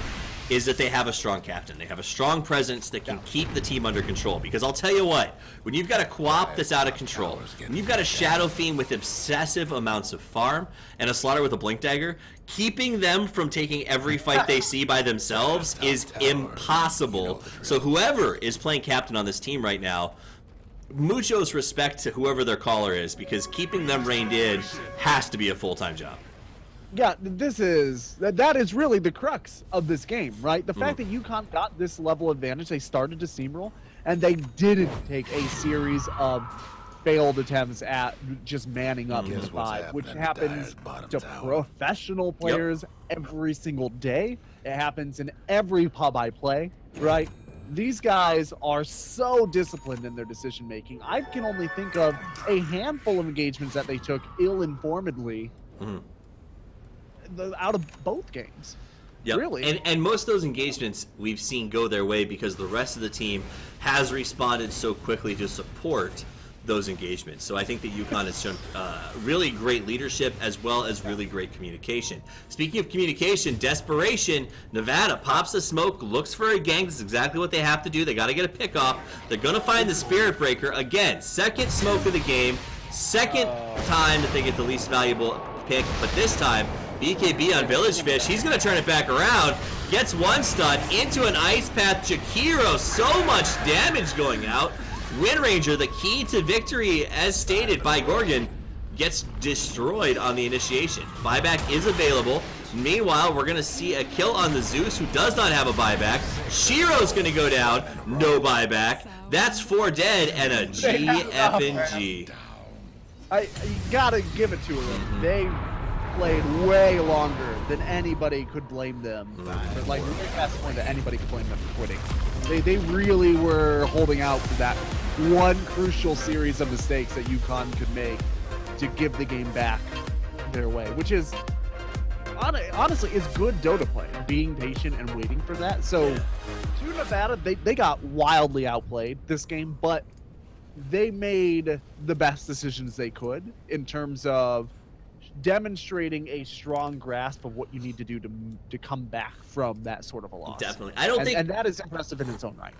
is that they have a strong captain. They have a strong presence that can keep the team under control. Because I'll tell you what, when you've got a co-op that's out of control, when you've got a Shadow Fiend with obsessive amounts of farm, and a Slaughter with a Blink Dagger, keeping them from taking every fight they see by themselves is impossible. So whoever is playing captain on this team right now, muchos respect to whoever their caller is, because keeping them reined in has to be a full-time job. Yeah, that is really the crux of this game, right? The fact that UConn got this level advantage, they started to steamroll, and they didn't take a series of failed attempts at just manning up in the five, which happens to professional players every single day. It happens in every pub I play, right? These guys are so disciplined in their decision making. I can only think of a handful of engagements that they took ill-informedly. Out of both games. Really. And most of those engagements we've seen go their way because the rest of the team has responded so quickly to support those engagements. So I think that UConn has shown really great leadership as well as really great communication. Speaking of communication, desperation, Nevada pops the smoke, looks for a gank. That's exactly what they have to do. They got to get a pick off. They're going to find the Spirit Breaker. Again, second smoke of the game, second time that they get the least valuable pick, but this time BKB on Village Fish, he's going to turn it back around, gets one stun into an Ice Path. Jakiro, so much damage going out. Wind Ranger, the key to victory, as stated by Gorgon, gets destroyed on the initiation. Buyback is available. Meanwhile, we're going to see a kill on the Zeus, who does not have a buyback. Shiro's going to go down, no buyback. That's 4 dead and a GFNG. You gotta give it to them. They played way longer than anybody could blame them for, like, way past the point that anybody could blame them for quitting. They really were holding out for that one crucial series of mistakes that UConn could make to give the game back their way, which is honestly is good Dota play, being patient and waiting for that. So to Nevada, they got wildly outplayed this game, but they made the best decisions they could in terms of demonstrating a strong grasp of what you need to do to come back from that sort of a loss. Definitely. I don't think, and that is impressive in its own right.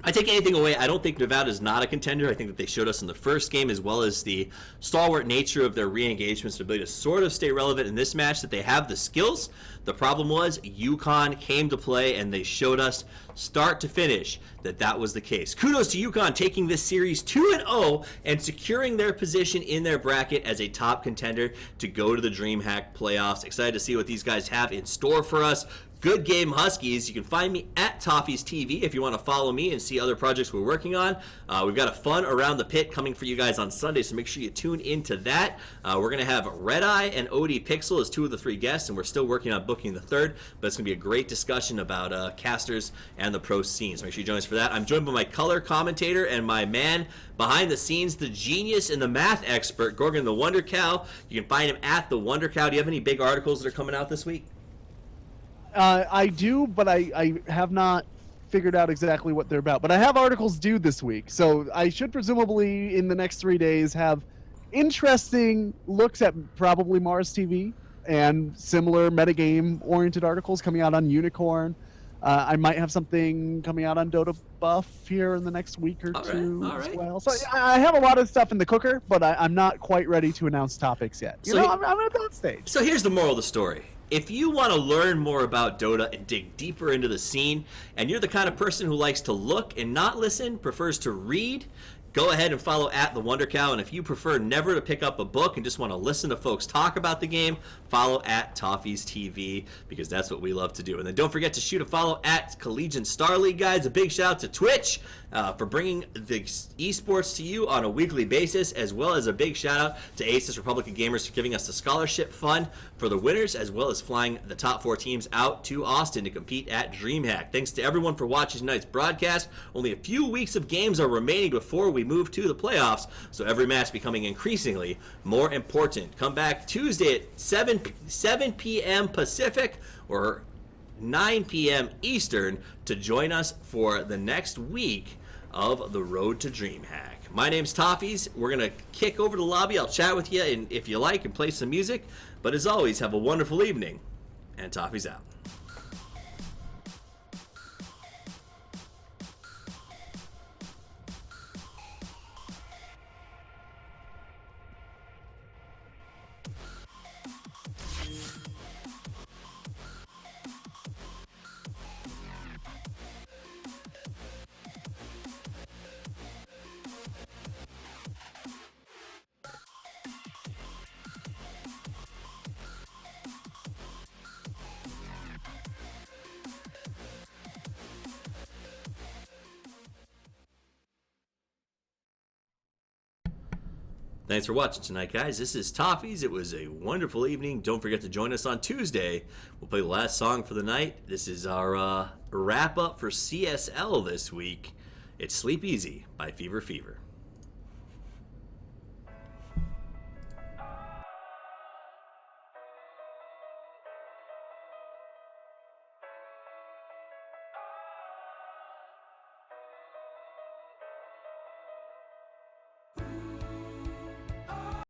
I take anything away. I don't think Nevada is not a contender. I think that they showed us in the first game, as well as the stalwart nature of their re-engagements, the ability to sort of stay relevant in this match, that they have the skills. The problem was UConn came to play, and they showed us start to finish that was the case. Kudos to UConn taking this series 2-0 and securing their position in their bracket as a top contender to go to the DreamHack playoffs. Excited to see what these guys have in store for us. Good game, Huskies. You can find me at Toffees TV if you want to follow me and see other projects we're working on. We've got a fun Around the Pit coming for you guys on Sunday, so make sure you tune into that. We're going to have Red Eye and Odie Pixel as 2 of the 3 guests, and we're still working on booking the 3rd, but it's going to be a great discussion about casters and the pro scene, so make sure you join us for that. I'm joined by my color commentator and my man behind the scenes, the genius and the math expert, Gorgon the Wonder Cow. You can find him at the Wonder Cow. Do you have any big articles that are coming out this week? I do, but I have not figured out exactly what they're about. But I have articles due this week, so I should presumably in the next 3 days have interesting looks at probably Mars TV and similar metagame-oriented articles coming out on Unicorn. I might have something coming out on Dota Buff here in the next week or two as well. So I have a lot of stuff in the cooker, but I'm not quite ready to announce topics yet. I'm at that stage. So here's the moral of the story. If you want to learn more about Dota and dig deeper into the scene, and you're the kind of person who likes to look and not listen, prefers to read, go ahead and follow at The Wonder Cow. And if you prefer never to pick up a book and just want to listen to folks talk about the game, follow at Toffees TV, because that's what we love to do. And then don't forget to shoot a follow at Collegiate Star League, guys. A big shout out to Twitch for bringing the esports to you on a weekly basis, as well as a big shout out to Aces Republic of Gamers for giving us the scholarship fund for the winners, as well as flying the top 4 teams out to Austin to compete at DreamHack. Thanks to everyone for watching tonight's broadcast. Only a few weeks of games are remaining before we move to the playoffs, so every match becoming increasingly more important. Come back Tuesday at 7 p.m. Pacific or 9 p.m. Eastern to join us for the next week of the Road to DreamHack. My name's Toffees. We're going to kick over to the lobby. I'll chat with you, and if you like, and play some music. But as always, have a wonderful evening, and Toffees out. Thanks for watching tonight, guys. This is Toffees. It was a wonderful evening. Don't forget to join us on Tuesday. We'll play the last song for the night. This is our wrap-up for CSL this week. It's Sleep Easy by Fever Fever.